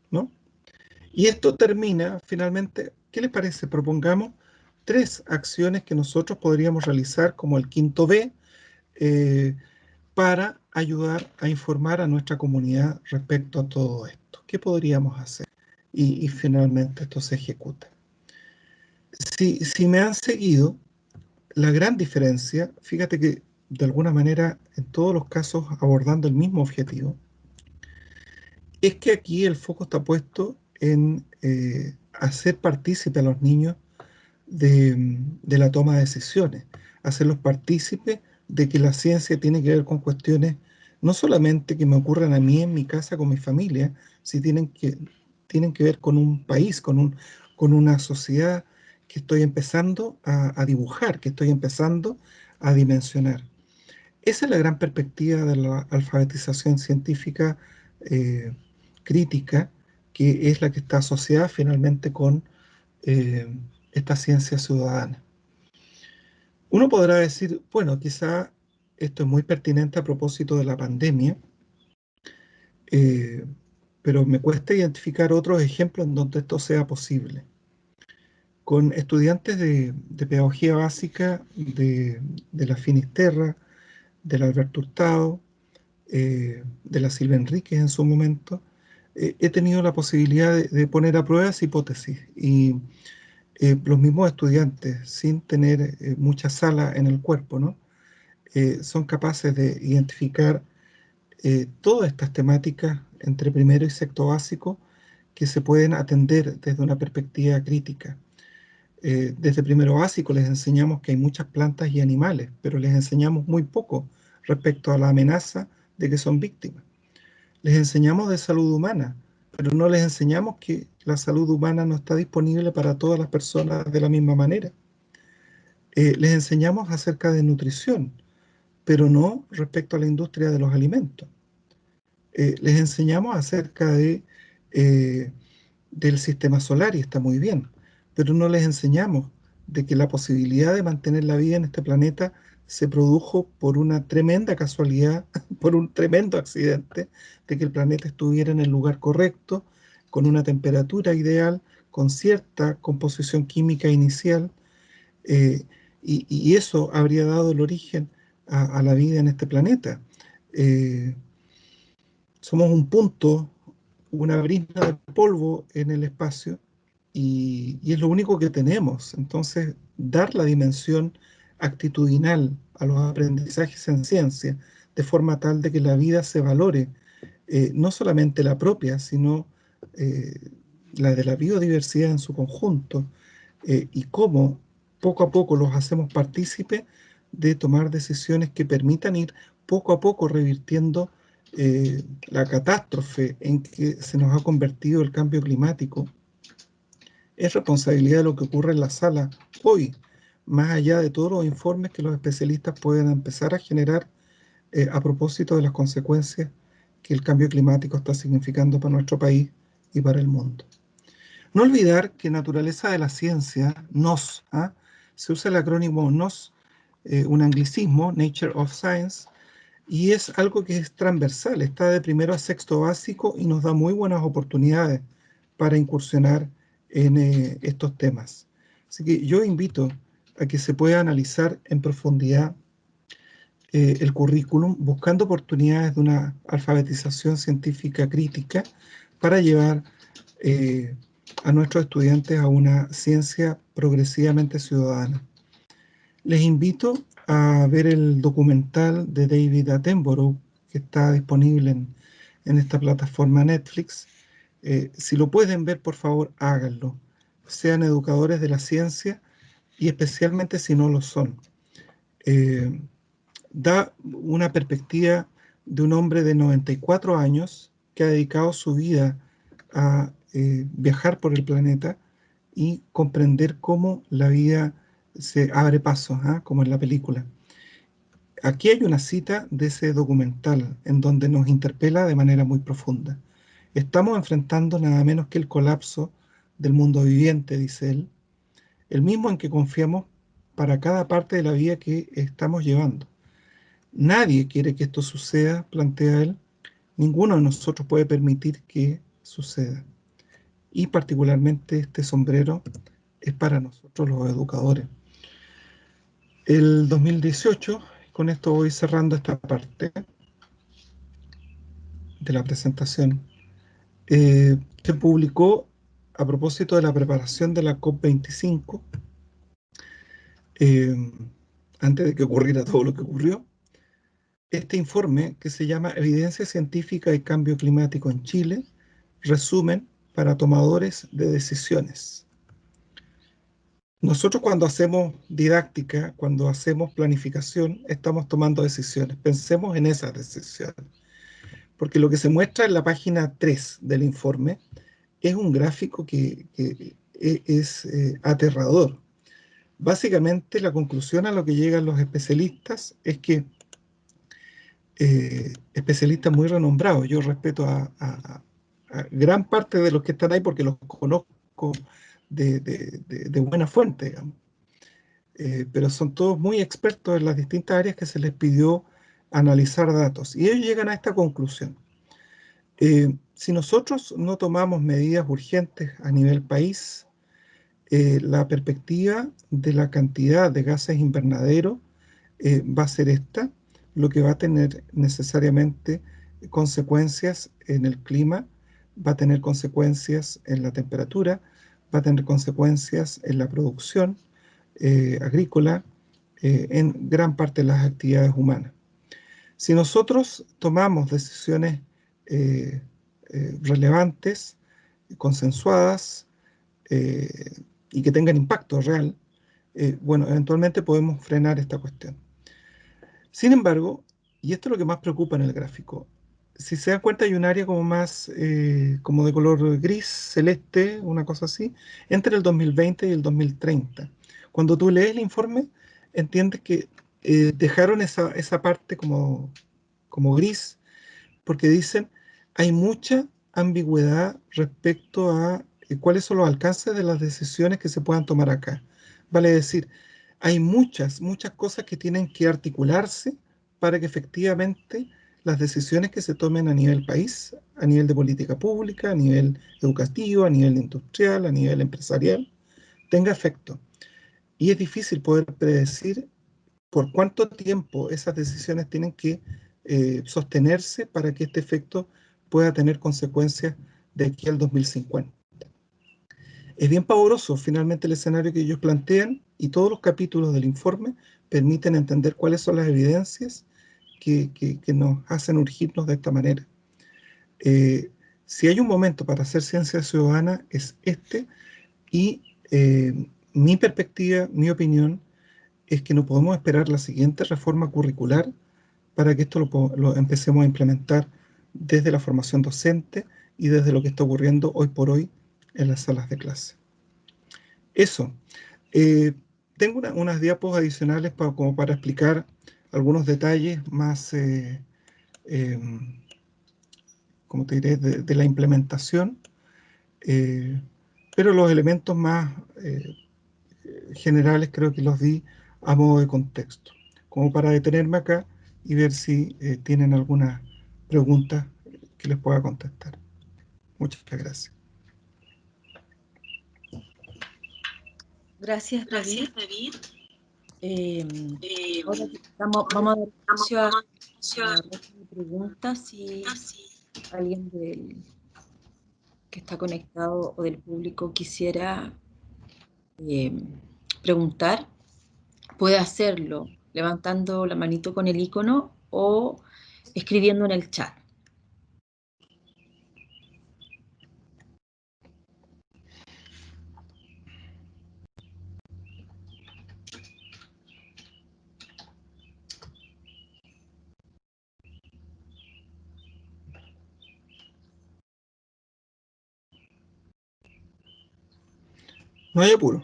¿No? Y esto termina finalmente, ¿qué les parece? Propongamos 3 acciones que nosotros podríamos realizar como el quinto B, eh, para ayudar a informar a nuestra comunidad respecto a todo esto. ¿Qué podríamos hacer? Y finalmente esto se ejecuta. Si me han seguido, la gran diferencia, fíjate que de alguna manera en todos los casos abordando el mismo objetivo, es que aquí el foco está puesto en hacer partícipe a los niños de la toma de decisiones, hacerlos partícipes de que la ciencia tiene que ver con cuestiones no solamente que me ocurran a mí en mi casa con mi familia, si tienen que ver con un país, con una sociedad que estoy empezando a dibujar, que estoy empezando a dimensionar. Esa es la gran perspectiva de la alfabetización científica eh, crítica, que es la que está asociada finalmente con eh, esta ciencia ciudadana. Uno podrá decir, bueno, quizá esto es muy pertinente a propósito de la pandemia, eh, pero me cuesta identificar otros ejemplos en donde esto sea posible. Con estudiantes de pedagogía básica de la Finisterra, del Alberto Hurtado, de la Silvia Enríquez en su momento, he tenido la posibilidad de poner a prueba esa hipótesis. Y los mismos estudiantes, sin tener mucha sala en el cuerpo, ¿no? Son capaces de identificar todas estas temáticas entre primero y sexto básico que se pueden atender desde una perspectiva crítica. Desde primero básico les enseñamos que hay muchas plantas y animales, pero les enseñamos muy poco respecto a la amenaza de que son víctimas. Les enseñamos de salud humana, pero no les enseñamos que la salud humana no está disponible para todas las personas de la misma manera. Les enseñamos acerca de nutrición, pero no respecto a la industria de los alimentos. Les enseñamos acerca eh, del sistema solar y está muy bien, pero no les enseñamos de que la posibilidad de mantener la vida en este planeta se produjo por una tremenda casualidad, por un tremendo accidente, de que el planeta estuviera en el lugar correcto, con una temperatura ideal, con cierta composición química inicial, eh, y eso habría dado el origen a la vida en este planeta. Eh, Somos un punto, una brisna de polvo en el espacio y es lo único que tenemos. Entonces, dar la dimensión actitudinal a los aprendizajes en ciencia de forma tal de que la vida se valore, no solamente la propia, sino eh, la de la biodiversidad en su conjunto, y cómo poco a poco los hacemos partícipes de tomar decisiones que permitan ir poco a poco revirtiendo la catástrofe en que se nos ha convertido el cambio climático. Es responsabilidad de lo que ocurre en la sala hoy, más allá de todos los informes que los especialistas pueden empezar a generar a propósito de las consecuencias que el cambio climático está significando para nuestro país y para el mundo. No olvidar que naturaleza de la ciencia, NOS, ¿ah? Se usa el acrónimo NOS, un anglicismo, Nature of Science, y es algo que es transversal, está de primero a sexto básico y nos da muy buenas oportunidades para incursionar en estos temas. Así que yo invito a que se pueda analizar en profundidad el currículum, buscando oportunidades de una alfabetización científica crítica para llevar a nuestros estudiantes a una ciencia progresivamente ciudadana. Les invito a ver el documental de David Attenborough que está disponible en esta plataforma Netflix. Si lo pueden ver, por favor, háganlo. Sean educadores de la ciencia y especialmente si no lo son. Da una perspectiva de un hombre de 94 años que ha dedicado su vida a viajar por el planeta y comprender cómo la vida se abre paso, ¿eh? Como en la película. Aquí hay una cita de ese documental en donde nos interpela de manera muy profunda. Estamos enfrentando nada menos que el colapso del mundo viviente, dice él, el mismo en que confiamos para cada parte de la vida que estamos llevando. Nadie quiere que esto suceda, plantea él. Ninguno de nosotros puede permitir que suceda. y particularmente este sombrero es para nosotros los educadores. El 2018, con esto voy cerrando esta parte de la presentación, se publicó a propósito de la preparación de la COP25, antes de que ocurriera todo lo que ocurrió, este informe que se llama Evidencia Científica y Cambio Climático en Chile, resumen para tomadores de decisiones. Nosotros cuando hacemos didáctica, cuando hacemos planificación, estamos tomando decisiones. Pensemos en esas decisiones. Porque lo que se muestra en la página 3 del informe es un gráfico que es aterrador. Básicamente la conclusión a lo que llegan los especialistas es que especialistas muy renombrados, yo respeto a gran parte de los que están ahí porque los conozco de buena fuente, digamos. Pero son todos muy expertos en las distintas áreas que se les pidió analizar datos. Y ellos llegan a esta conclusión. Si nosotros no tomamos medidas urgentes a nivel país, la perspectiva de la cantidad de gases invernaderos va a ser esta, lo que va a tener necesariamente consecuencias en el clima, va a tener consecuencias en la temperatura, va a tener consecuencias en la producción agrícola, en gran parte de las actividades humanas. Si nosotros tomamos decisiones relevantes, consensuadas y que tengan impacto real, bueno, eventualmente podemos frenar esta cuestión. Sin embargo, y esto es lo que más preocupa en el gráfico, si se dan cuenta hay un área como más, como de color gris, celeste, una cosa así, entre el 2020 y el 2030. Cuando tú lees el informe, entiendes que dejaron esa parte como gris, porque dicen, hay mucha ambigüedad respecto a cuáles son los alcances de las decisiones que se puedan tomar acá. Vale decir, hay muchas cosas que tienen que articularse para que efectivamente las decisiones que se tomen a nivel país, a nivel de política pública, a nivel educativo, a nivel industrial, a nivel empresarial, tenga efecto. Y es difícil poder predecir por cuánto tiempo esas decisiones tienen que sostenerse para que este efecto pueda tener consecuencias de aquí al 2050. Es bien pavoroso finalmente el escenario que ellos plantean y todos los capítulos del informe permiten entender cuáles son las evidencias que nos hacen urgirnos de esta manera. Si hay un momento para hacer ciencia ciudadana es este, y mi perspectiva, mi opinión, es que no podemos esperar la siguiente reforma curricular para que esto lo empecemos a implementar desde la formación docente y desde lo que está ocurriendo hoy por hoy en las salas de clase. Eso. Tengo unas diapos adicionales como para explicar algunos detalles más, como te diré, de la implementación, pero los elementos más generales creo que los di a modo de contexto, como para detenerme acá y ver si tienen alguna pregunta que les pueda contestar. Muchas gracias. Gracias, David. Ahora vamos a dar espacio a preguntas si alguien que está conectado o del público quisiera preguntar, puede hacerlo levantando la manito con el icono o escribiendo en el chat. No hay apuro.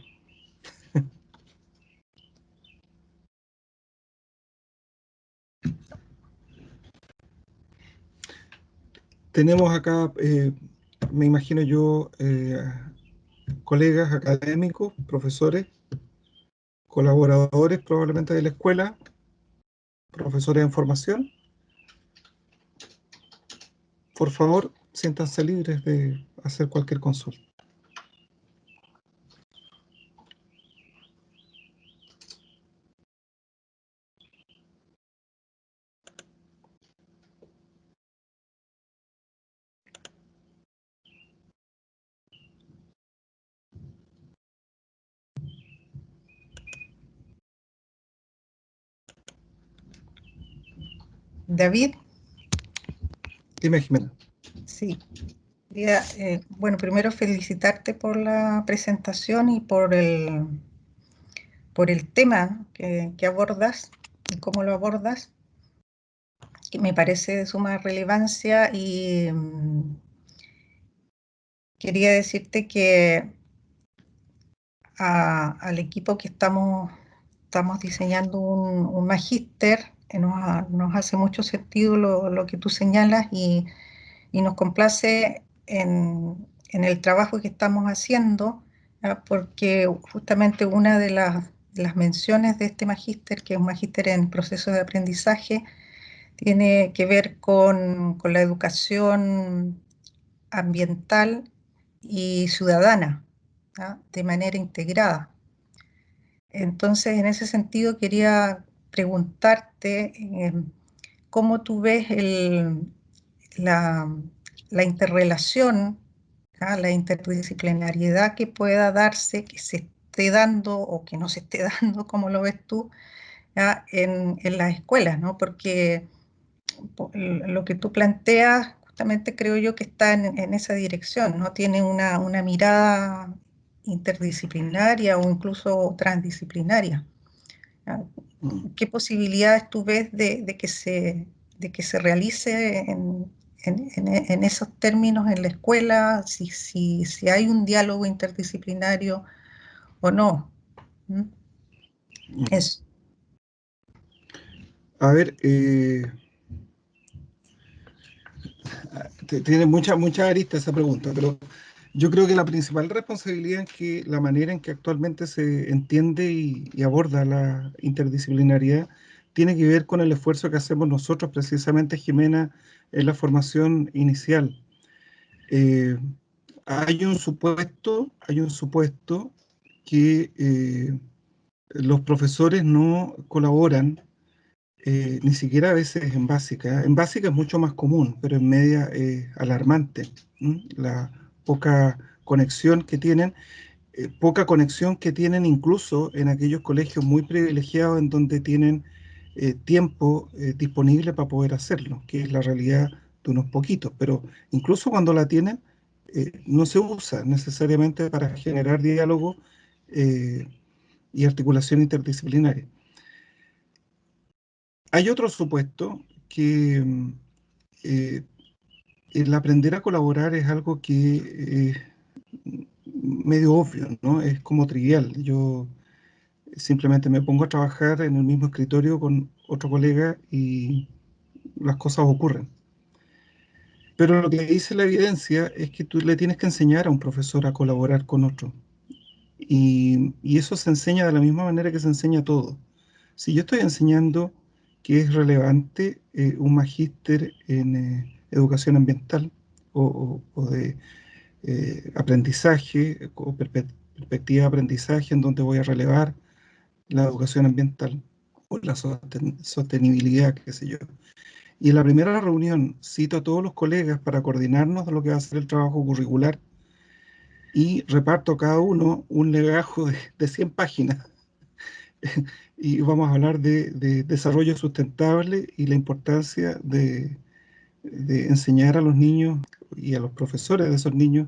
Tenemos acá, me imagino yo, colegas académicos, profesores, colaboradores probablemente de la escuela, profesores en formación. Por favor, siéntanse libres de hacer cualquier consulta. David, Dime, Jimena. sí. Bueno, primero felicitarte por la presentación y por el tema que abordas y cómo lo abordas, que me parece de suma relevancia y quería decirte que al equipo que estamos diseñando un magíster, nos hace mucho sentido lo que tú señalas y nos complace en el trabajo que estamos haciendo, porque justamente una de las menciones de este magíster, que es un magíster en proceso de aprendizaje, tiene que ver con la educación ambiental y ciudadana, de manera integrada. Entonces, en ese sentido, quería preguntarte cómo tú ves la, la interrelación, la interdisciplinariedad que pueda darse, que se esté dando o que no se esté dando, como lo ves tú, en las escuelas, ¿no? Porque lo que tú planteas, justamente creo yo que está en esa dirección, ¿no? Tiene una mirada interdisciplinaria o incluso transdisciplinaria. ¿Qué posibilidades tú ves de que se realice en esos términos en la escuela? Si hay un diálogo interdisciplinario o no. Eso. A ver, tiene muchas aristas esa pregunta, pero yo creo que la principal responsabilidad es que la manera en que actualmente se entiende y aborda la interdisciplinariedad tiene que ver con el esfuerzo que hacemos nosotros, precisamente, Jimena, en la formación inicial. Eh, hay un supuesto que los profesores no colaboran, ni siquiera a veces en básica. En básica es mucho más común, pero en media es alarmante. La poca conexión que tienen, incluso en aquellos colegios muy privilegiados en donde tienen tiempo disponible para poder hacerlo, que es la realidad de unos poquitos, pero incluso cuando la tienen, no se usa necesariamente para generar diálogo eh, y articulación interdisciplinaria. Hay otro supuesto que eh, el aprender a colaborar es algo que es medio obvio, ¿no? Es como trivial. Yo simplemente me pongo a trabajar en el mismo escritorio con otro colega y las cosas ocurren. Pero lo que dice la evidencia es que tú le tienes que enseñar a un profesor a colaborar con otro. Y eso se enseña de la misma manera que se enseña todo. Si yo estoy enseñando que es relevante un magíster en educación ambiental o de aprendizaje o perspectiva de aprendizaje en donde voy a relevar la educación ambiental o la sostenibilidad, qué sé yo. Y en la primera reunión cito a todos los colegas para coordinarnos de lo que va a ser el trabajo curricular y reparto a cada uno un legajo de 100 páginas. Y vamos a hablar de desarrollo sustentable y la importancia de enseñar a los niños y a los profesores de esos niños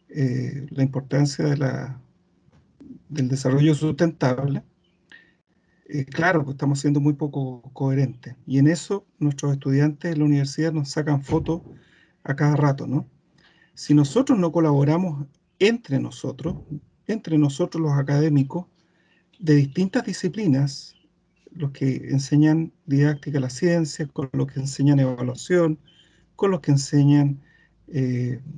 la importancia del desarrollo sustentable. Claro, pues estamos siendo muy poco coherentes. Y en eso nuestros estudiantes en la universidad nos sacan fotos a cada rato, ¿no? Si nosotros no colaboramos entre nosotros los académicos de distintas disciplinas, los que enseñan didáctica de la ciencia, con los que enseñan evaluación, con los que enseñan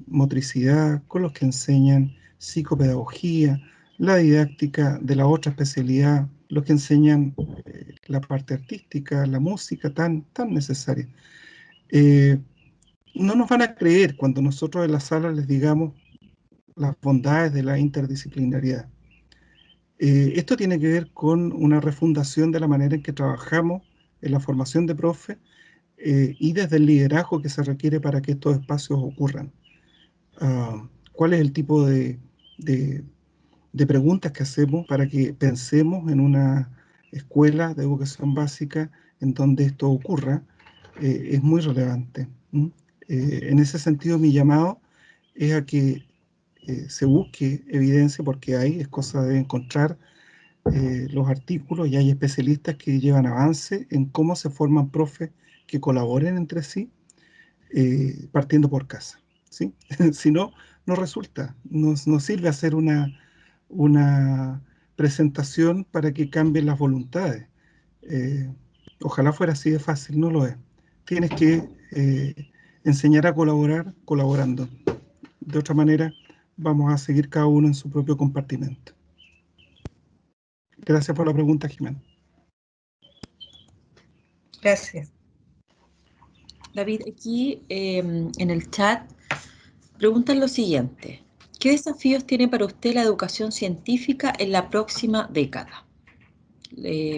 motricidad, con los que enseñan psicopedagogía, la didáctica de la otra especialidad, los que enseñan la parte artística, la música tan necesaria. No nos van a creer cuando nosotros en la sala les digamos las bondades de la interdisciplinariedad. Esto tiene que ver con una refundación de la manera en que trabajamos en la formación de profe y desde el liderazgo que se requiere para que estos espacios ocurran. ¿Cuál es el tipo de preguntas que hacemos para que pensemos en una escuela de educación básica en donde esto ocurra? es muy relevante. En ese sentido, mi llamado es a que se busque evidencia, porque es cosa de encontrar los artículos, y hay especialistas que llevan avance en cómo se forman profes que colaboren entre sí, partiendo por casa, ¿sí? Si no, no resulta, no sirve hacer una presentación para que cambien las voluntades. Eh, Ojalá fuera así de fácil, no lo es. Tienes que enseñar a colaborar colaborando. De otra manera, vamos a seguir cada uno en su propio compartimento. Gracias por la pregunta, Jimena. Gracias. David, aquí en el chat preguntan lo siguiente. ¿Qué desafíos tiene para usted la educación científica en la próxima década?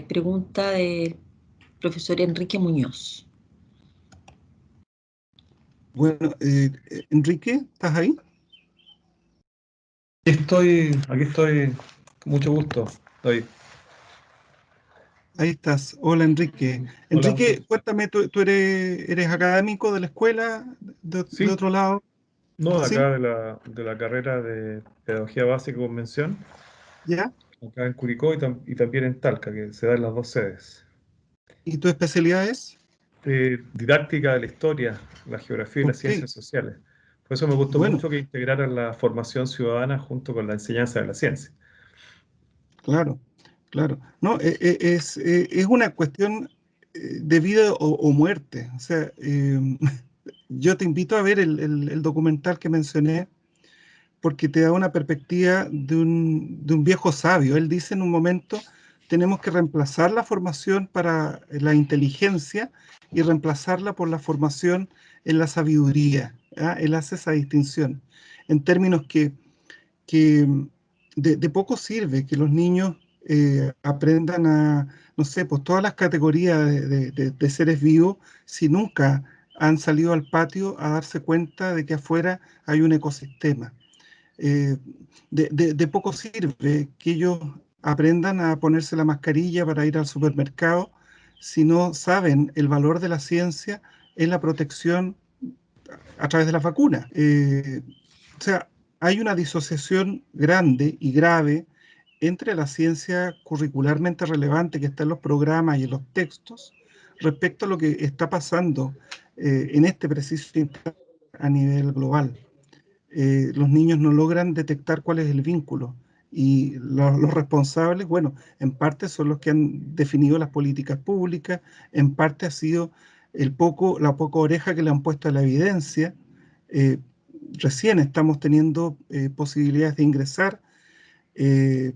Pregunta del profesor Enrique Muñoz. Bueno, Enrique, ¿estás ahí? Aquí estoy, con mucho gusto. Ahí estás. Hola, Enrique. Hola, Enrique, cuéntame, ¿tú eres académico de la escuela, de sí, otro lado? no, de ¿Sí? acá de la carrera de Pedagogía Básica y Convención, ¿Ya? acá en Curicó y también en Talca, que se da en las dos sedes. ¿Y tu especialidad es? Didáctica de la historia, la geografía y las Ok, ciencias sociales. Por eso me gustó bueno, mucho que integraran la formación ciudadana junto con la enseñanza de la ciencia. claro, claro. No, es una cuestión de vida o muerte. O sea, yo te invito a ver el documental que mencioné, porque te da una perspectiva de un viejo sabio. Él dice en un momento, tenemos que reemplazar la formación para la inteligencia y reemplazarla por la formación en la sabiduría. ¿Ah? Él hace esa distinción en términos que de poco sirve que los niños aprendan no sé, pues todas las categorías de seres vivos si nunca han salido al patio a darse cuenta de que afuera hay un ecosistema. eh, de poco sirve que ellos aprendan a ponerse la mascarilla para ir al supermercado si no saben el valor de la ciencia en la protección a través de las vacunas. O sea, hay una disociación grande y grave entre la ciencia curricularmente relevante que está en los programas y en los textos respecto a lo que está pasando en este preciso instante a nivel global. Los niños no logran detectar cuál es el vínculo, y los responsables, bueno, en parte son los que han definido las políticas públicas, en parte ha sido la poca oreja que le han puesto a la evidencia. Eh, Recién estamos teniendo posibilidades de ingresar, eh,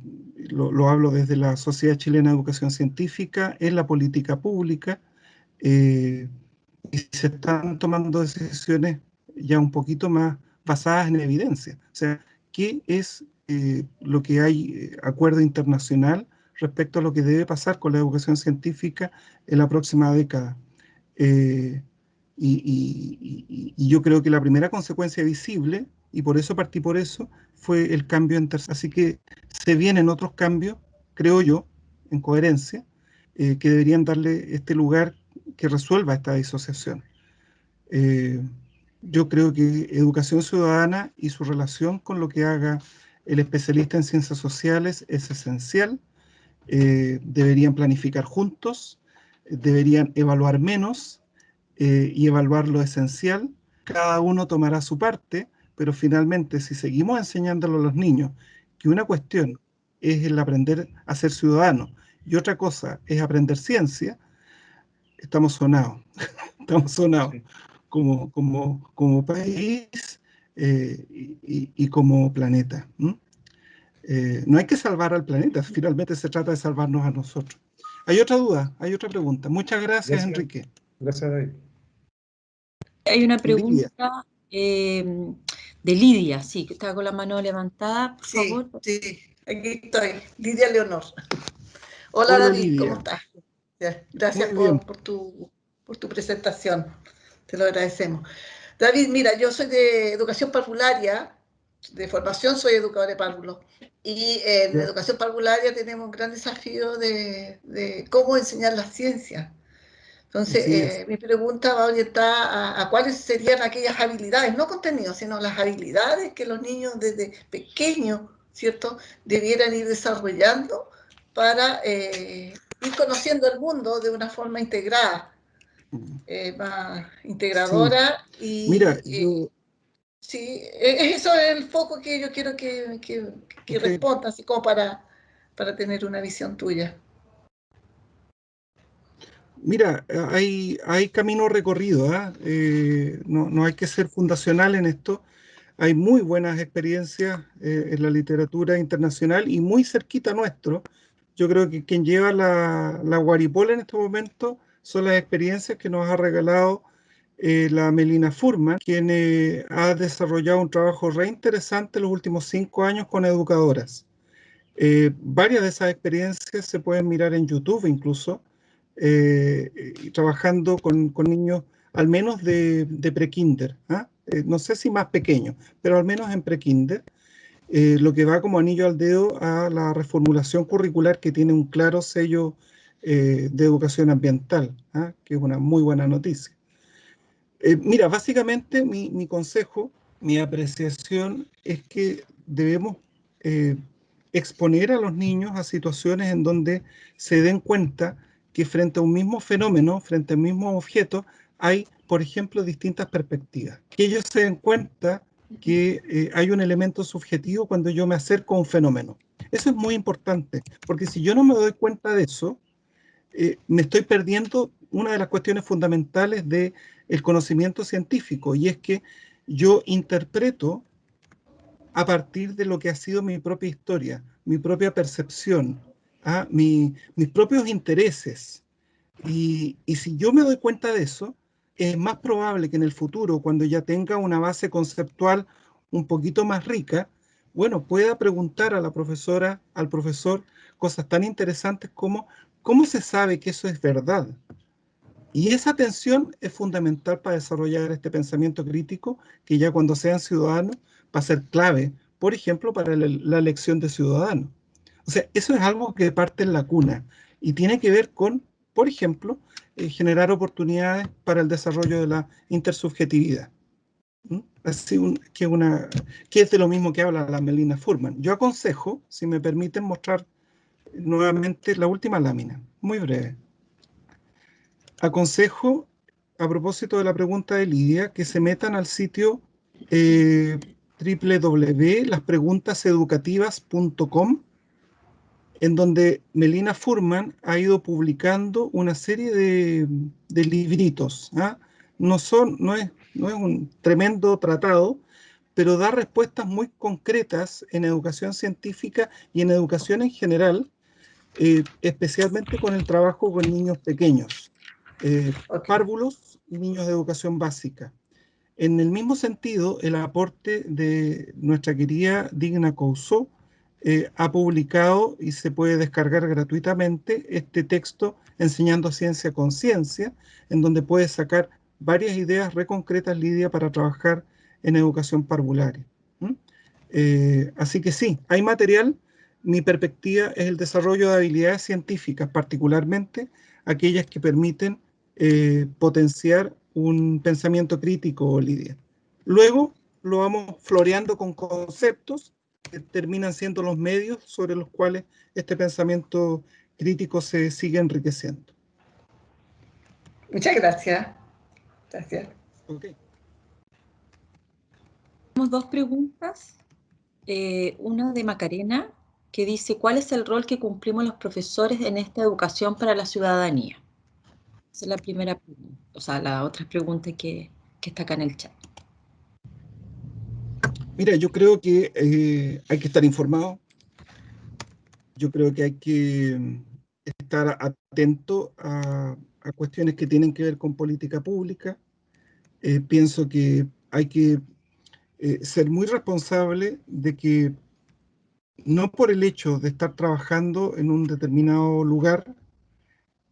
lo hablo desde la Sociedad Chilena de Educación Científica, en la política pública, eh, y se están tomando decisiones ya un poquito más basadas en evidencia. O sea, ¿qué es lo que hay acuerdo internacional respecto a lo que debe pasar con la educación científica en la próxima década? Eh, y yo creo que la primera consecuencia visible, y por eso partí por eso, fue el cambio en tercera. Así que se vienen otros cambios, creo yo, en coherencia, que deberían darle este lugar que resuelva esta disociación. Eh, yo creo que educación ciudadana y su relación con lo que haga el especialista en ciencias sociales es esencial. Deberían planificar juntos, deberían evaluar menos y evaluar lo esencial. Cada uno tomará su parte, pero finalmente si seguimos enseñándolo a los niños que una cuestión es el aprender a ser ciudadano y otra cosa es aprender ciencia, estamos sonados, estamos sonados Sí. como país y como planeta. No hay que salvar al planeta, finalmente se trata de salvarnos a nosotros. Hay otra duda, hay otra pregunta. Muchas gracias, Gracias, Enrique. gracias, David. Hay una Lidia. pregunta de Lidia, sí, que está con la mano levantada, por favor. Sí, aquí estoy, Lidia Leonor. Hola, Hola, David, ¿cómo Lidia. estás? Ya, gracias Muy bien. por tu presentación, te lo agradecemos. David, mira, yo soy de educación parvularia, de formación soy educadora de párvulos, y en Ya. educación parvularia tenemos un gran desafío de cómo enseñar la ciencia. Entonces, Así es. mi pregunta va orientada a cuáles serían aquellas habilidades, no contenidos, sino las habilidades que los niños desde pequeños, ¿cierto?, debieran ir desarrollando para ir conociendo el mundo de una forma integrada, más Sí, integradora mira, y sí, eso es el foco que yo quiero que ok, responda, así como para tener una visión tuya. mira, hay camino recorrido, ¿ah? No hay que ser fundacional en esto. Hay muy buenas experiencias en la literatura internacional y muy cerquita nuestro. Yo creo que quien lleva la guaripola en este momento son las experiencias que nos ha regalado la Melina Furman, quien ha desarrollado un trabajo re interesante en los últimos 5 años con educadoras. Varias de esas experiencias se pueden mirar en YouTube incluso, y trabajando con niños al menos de prekinder, ¿ah? No sé si más pequeños, pero al menos en prekinder, lo que va como anillo al dedo a la reformulación curricular que tiene un claro sello de educación ambiental, ¿ah? Que es una muy buena noticia. Mira, básicamente mi consejo, mi apreciación es que debemos eh, exponer a los niños a situaciones en donde se den cuenta que frente a un mismo fenómeno, frente al mismo objeto, hay, por ejemplo, distintas perspectivas. Que ellos se den cuenta que hay un elemento subjetivo cuando yo me acerco a un fenómeno. Eso es muy importante, porque si yo no me doy cuenta de eso, me estoy perdiendo una de las cuestiones fundamentales del conocimiento científico, y es que yo interpreto a partir de lo que ha sido mi propia historia, mi propia percepción, mis propios intereses. Y si yo me doy cuenta de eso, es más probable que en el futuro, cuando ya tenga una base conceptual un poquito más rica, bueno, pueda preguntar a la profesora, al profesor, cosas tan interesantes como ¿cómo se sabe que eso es verdad? Y esa atención es fundamental para desarrollar este pensamiento crítico que ya cuando sean ciudadanos va a ser clave, por ejemplo, para la elección de ciudadanos. O sea, eso es algo que parte en la cuna y tiene que ver con, por ejemplo, generar oportunidades para el desarrollo de la intersubjetividad. ¿Mm? Así que es de lo mismo que habla la Melina Furman. Yo aconsejo, si me permiten mostrar nuevamente la última lámina, muy breve. Aconsejo, a propósito de la pregunta de Lidia, que se metan al sitio www.laspreguntaseducativas.com, en donde Melina Furman ha ido publicando una serie de libritos, ¿ah? No es un tremendo tratado, pero da respuestas muy concretas en educación científica y en educación en general, especialmente con el trabajo con niños pequeños, Ok. párvulos y niños de educación básica. En el mismo sentido, el aporte de nuestra querida Digna Couso ha publicado y se puede descargar gratuitamente este texto Enseñando Ciencia con Ciencia, en donde puedes sacar varias ideas reconcretas, Lidia, para trabajar en educación parvularia. ¿Mm? Así que sí, hay material. Mi perspectiva es el desarrollo de habilidades científicas, particularmente aquellas que permiten potenciar un pensamiento crítico, Lidia. Luego lo vamos floreando con conceptos que terminan siendo los medios sobre los cuales este pensamiento crítico se sigue enriqueciendo. Muchas gracias. Gracias. Okay. Tenemos dos preguntas. Una de Macarena, que dice, ¿cuál es el rol que cumplimos los profesores en esta educación para la ciudadanía? Esa es la primera pregunta, o sea, la otra pregunta que está acá en el chat. Mira, yo creo que hay que estar informado, yo creo que hay que estar atento a cuestiones que tienen que ver con política pública. Pienso que hay que ser muy responsable de que no por el hecho de estar trabajando en un determinado lugar,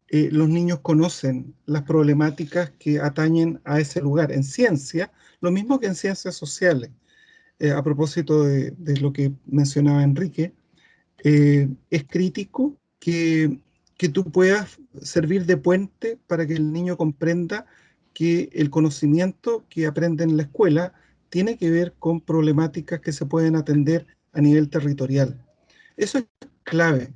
los niños conocen las problemáticas que atañen a ese lugar. En ciencia, lo mismo que en ciencias sociales. A propósito de lo que mencionaba Enrique, es crítico que que tú puedas servir de puente para que el niño comprenda que el conocimiento que aprende en la escuela tiene que ver con problemáticas que se pueden atender a nivel territorial. Eso es clave.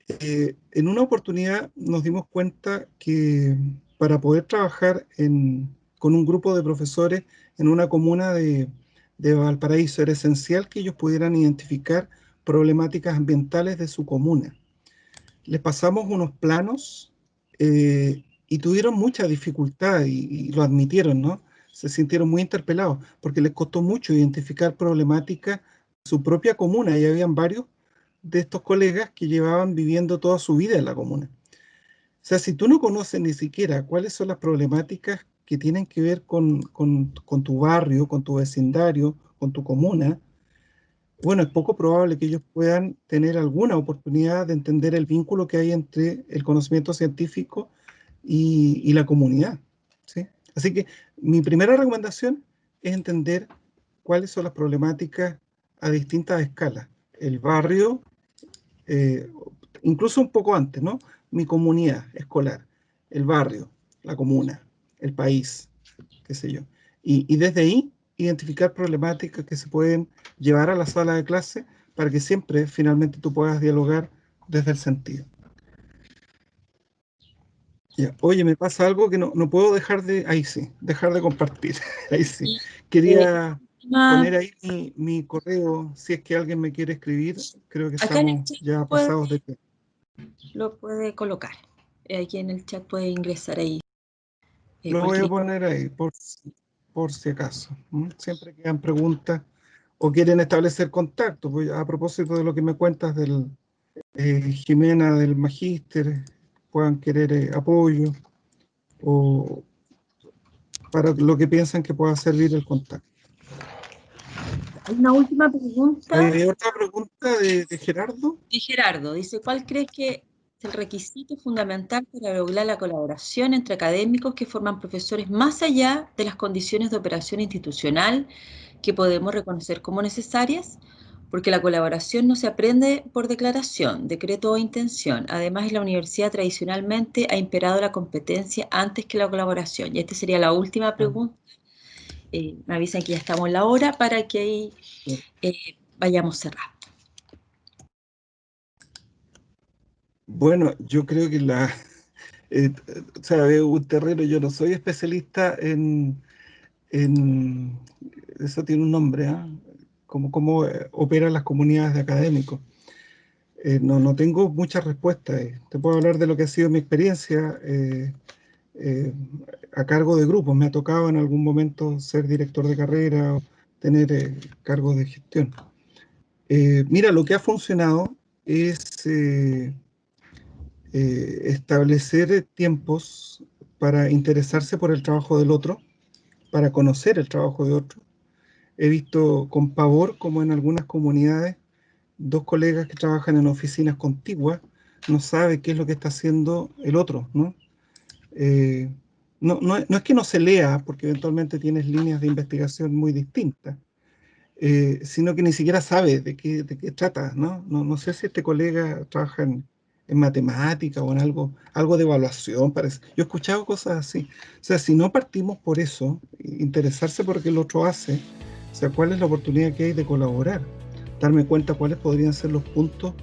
En una oportunidad nos dimos cuenta que para poder trabajar con un grupo de profesores en una comuna de Valparaíso era esencial que ellos pudieran identificar problemáticas ambientales de su comuna. Les pasamos unos planos y tuvieron mucha dificultad y lo admitieron, ¿no? Se sintieron muy interpelados porque les costó mucho identificar problemáticas de su propia comuna y habían varios de estos colegas que llevaban viviendo toda su vida en la comuna. O sea, si tú no conoces ni siquiera cuáles son las problemáticas que tienen que ver con tu barrio, con tu vecindario, con tu comuna, bueno, es poco probable que ellos puedan tener alguna oportunidad de entender el vínculo que hay entre el conocimiento científico y la comunidad, ¿sí? Así que mi primera recomendación es entender cuáles son las problemáticas a distintas escalas. El barrio, incluso un poco antes, ¿no? Mi comunidad escolar, el barrio, la comuna, el país, qué sé yo. Y desde ahí identificar problemáticas que se pueden llevar a la sala de clase para que siempre finalmente tú puedas dialogar desde el sentido. Ya. Oye, me pasa algo que no puedo dejar de, ahí sí, dejar de compartir. Ahí sí. Quería poner ahí mi correo, si es que alguien me quiere escribir. Creo que estamos ya pasados de tiempo. Lo puede colocar. Aquí en el chat puede ingresar ahí. Lo voy a poner ahí, por si acaso. Siempre quedan preguntas o quieren establecer contacto. Pues a propósito de lo que me cuentas del Jimena del Magíster, puedan querer apoyo o para lo que piensan que pueda servir el contacto. Hay una última pregunta. ¿Hay otra pregunta de Gerardo? Y Gerardo dice, ¿cuál crees que es el requisito fundamental para lograr la colaboración entre académicos que forman profesores más allá de las condiciones de operación institucional que podemos reconocer como necesarias? Porque la colaboración no se aprende por declaración, decreto o intención. Además, en la universidad tradicionalmente ha imperado la competencia antes que la colaboración. Y esta sería la última pregunta. Me avisan que ya estamos en la hora para que ahí vayamos cerrando. Bueno, yo creo que o sea, veo un terreno, yo no soy especialista en eso tiene un nombre, ¿eh? Cómo operan las comunidades de académicos. No tengo muchas respuestas. Te puedo hablar de lo que ha sido mi experiencia a cargo de grupos. Me ha tocado en algún momento ser director de carrera o tener cargos de gestión. Mira, lo que ha funcionado es establecer tiempos para interesarse por el trabajo del otro, para conocer el trabajo de otro. He visto con pavor como en algunas comunidades dos colegas que trabajan en oficinas contiguas no saben qué es lo que está haciendo el otro, ¿no? No es que no se lea, porque eventualmente tienes líneas de investigación muy distintas, sino que ni siquiera sabe de qué trata, ¿no? No sé si este colega trabaja en matemática o en algo de evaluación, parece. Yo he escuchado cosas así. O sea, si no partimos por eso, interesarse por lo que el otro hace, o sea, ¿cuál es la oportunidad que hay de colaborar? Darme cuenta cuáles podrían ser los puntos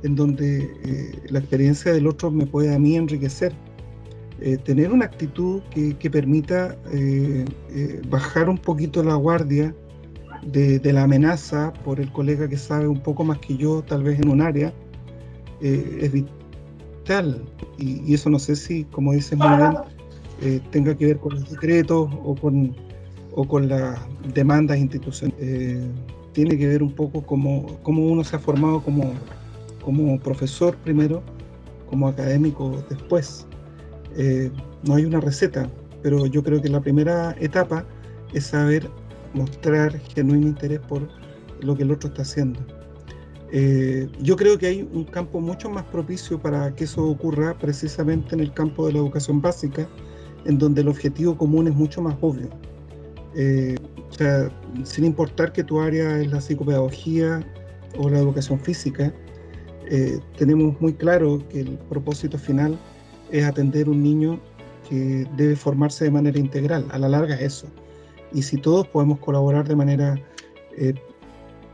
en donde la experiencia del otro me puede a mí enriquecer. Tener una actitud que permita bajar un poquito la guardia de la amenaza por el colega que sabe un poco más que yo, tal vez en un área, es vital. Y eso no sé si, como dices muy bien, tenga que ver con los decretos o con las demandas institucionales. Tiene que ver un poco cómo uno se ha formado como profesor primero, como académico después. No hay una receta, pero yo creo que la primera etapa es saber mostrar genuino interés por lo que el otro está haciendo. Yo creo que hay un campo mucho más propicio para que eso ocurra precisamente en el campo de la educación básica, en donde el objetivo común es mucho más obvio. O sea, sin importar que tu área es la psicopedagogía o la educación física, tenemos muy claro que el propósito final es atender un niño que debe formarse de manera integral. A la larga es eso. Y si todos podemos colaborar de manera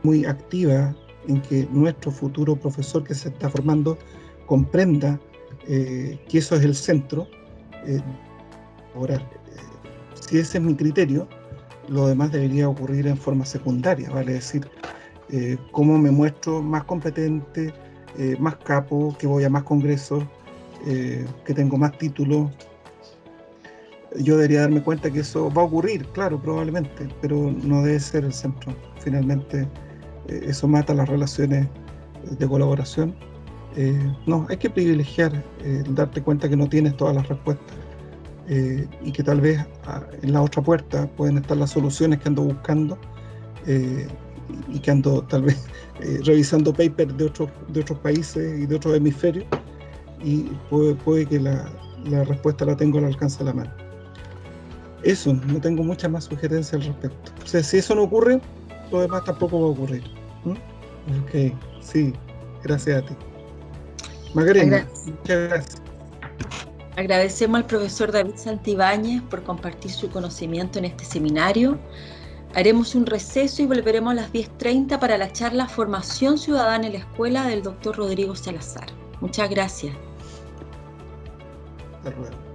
muy activa en que nuestro futuro profesor que se está formando comprenda que eso es el centro, si ese es mi criterio, lo demás debería ocurrir en forma secundaria, vale decir, cómo me muestro más competente, más capo, que voy a más congresos, que tengo más títulos. Yo debería darme cuenta que eso va a ocurrir, claro, probablemente, pero no debe ser el centro. Finalmente, eso mata las relaciones de colaboración. No, hay que privilegiar darte cuenta que no tienes todas las respuestas y que tal vez en la otra puerta pueden estar las soluciones que ando buscando y que ando tal vez revisando papers de otros países y de otros hemisferios y puede que la respuesta la tengo al alcance de la mano. Eso, no tengo mucha más sugerencia al respecto. O sea, si eso no ocurre, lo demás tampoco va a ocurrir. Ok, sí, gracias a ti. Macarena, muchas gracias. Agradecemos al profesor David Santibáñez por compartir su conocimiento en este seminario. Haremos un receso y volveremos a las 10:30 para la charla Formación Ciudadana en la Escuela del Dr. Rodrigo Salazar. Muchas gracias. Hasta luego.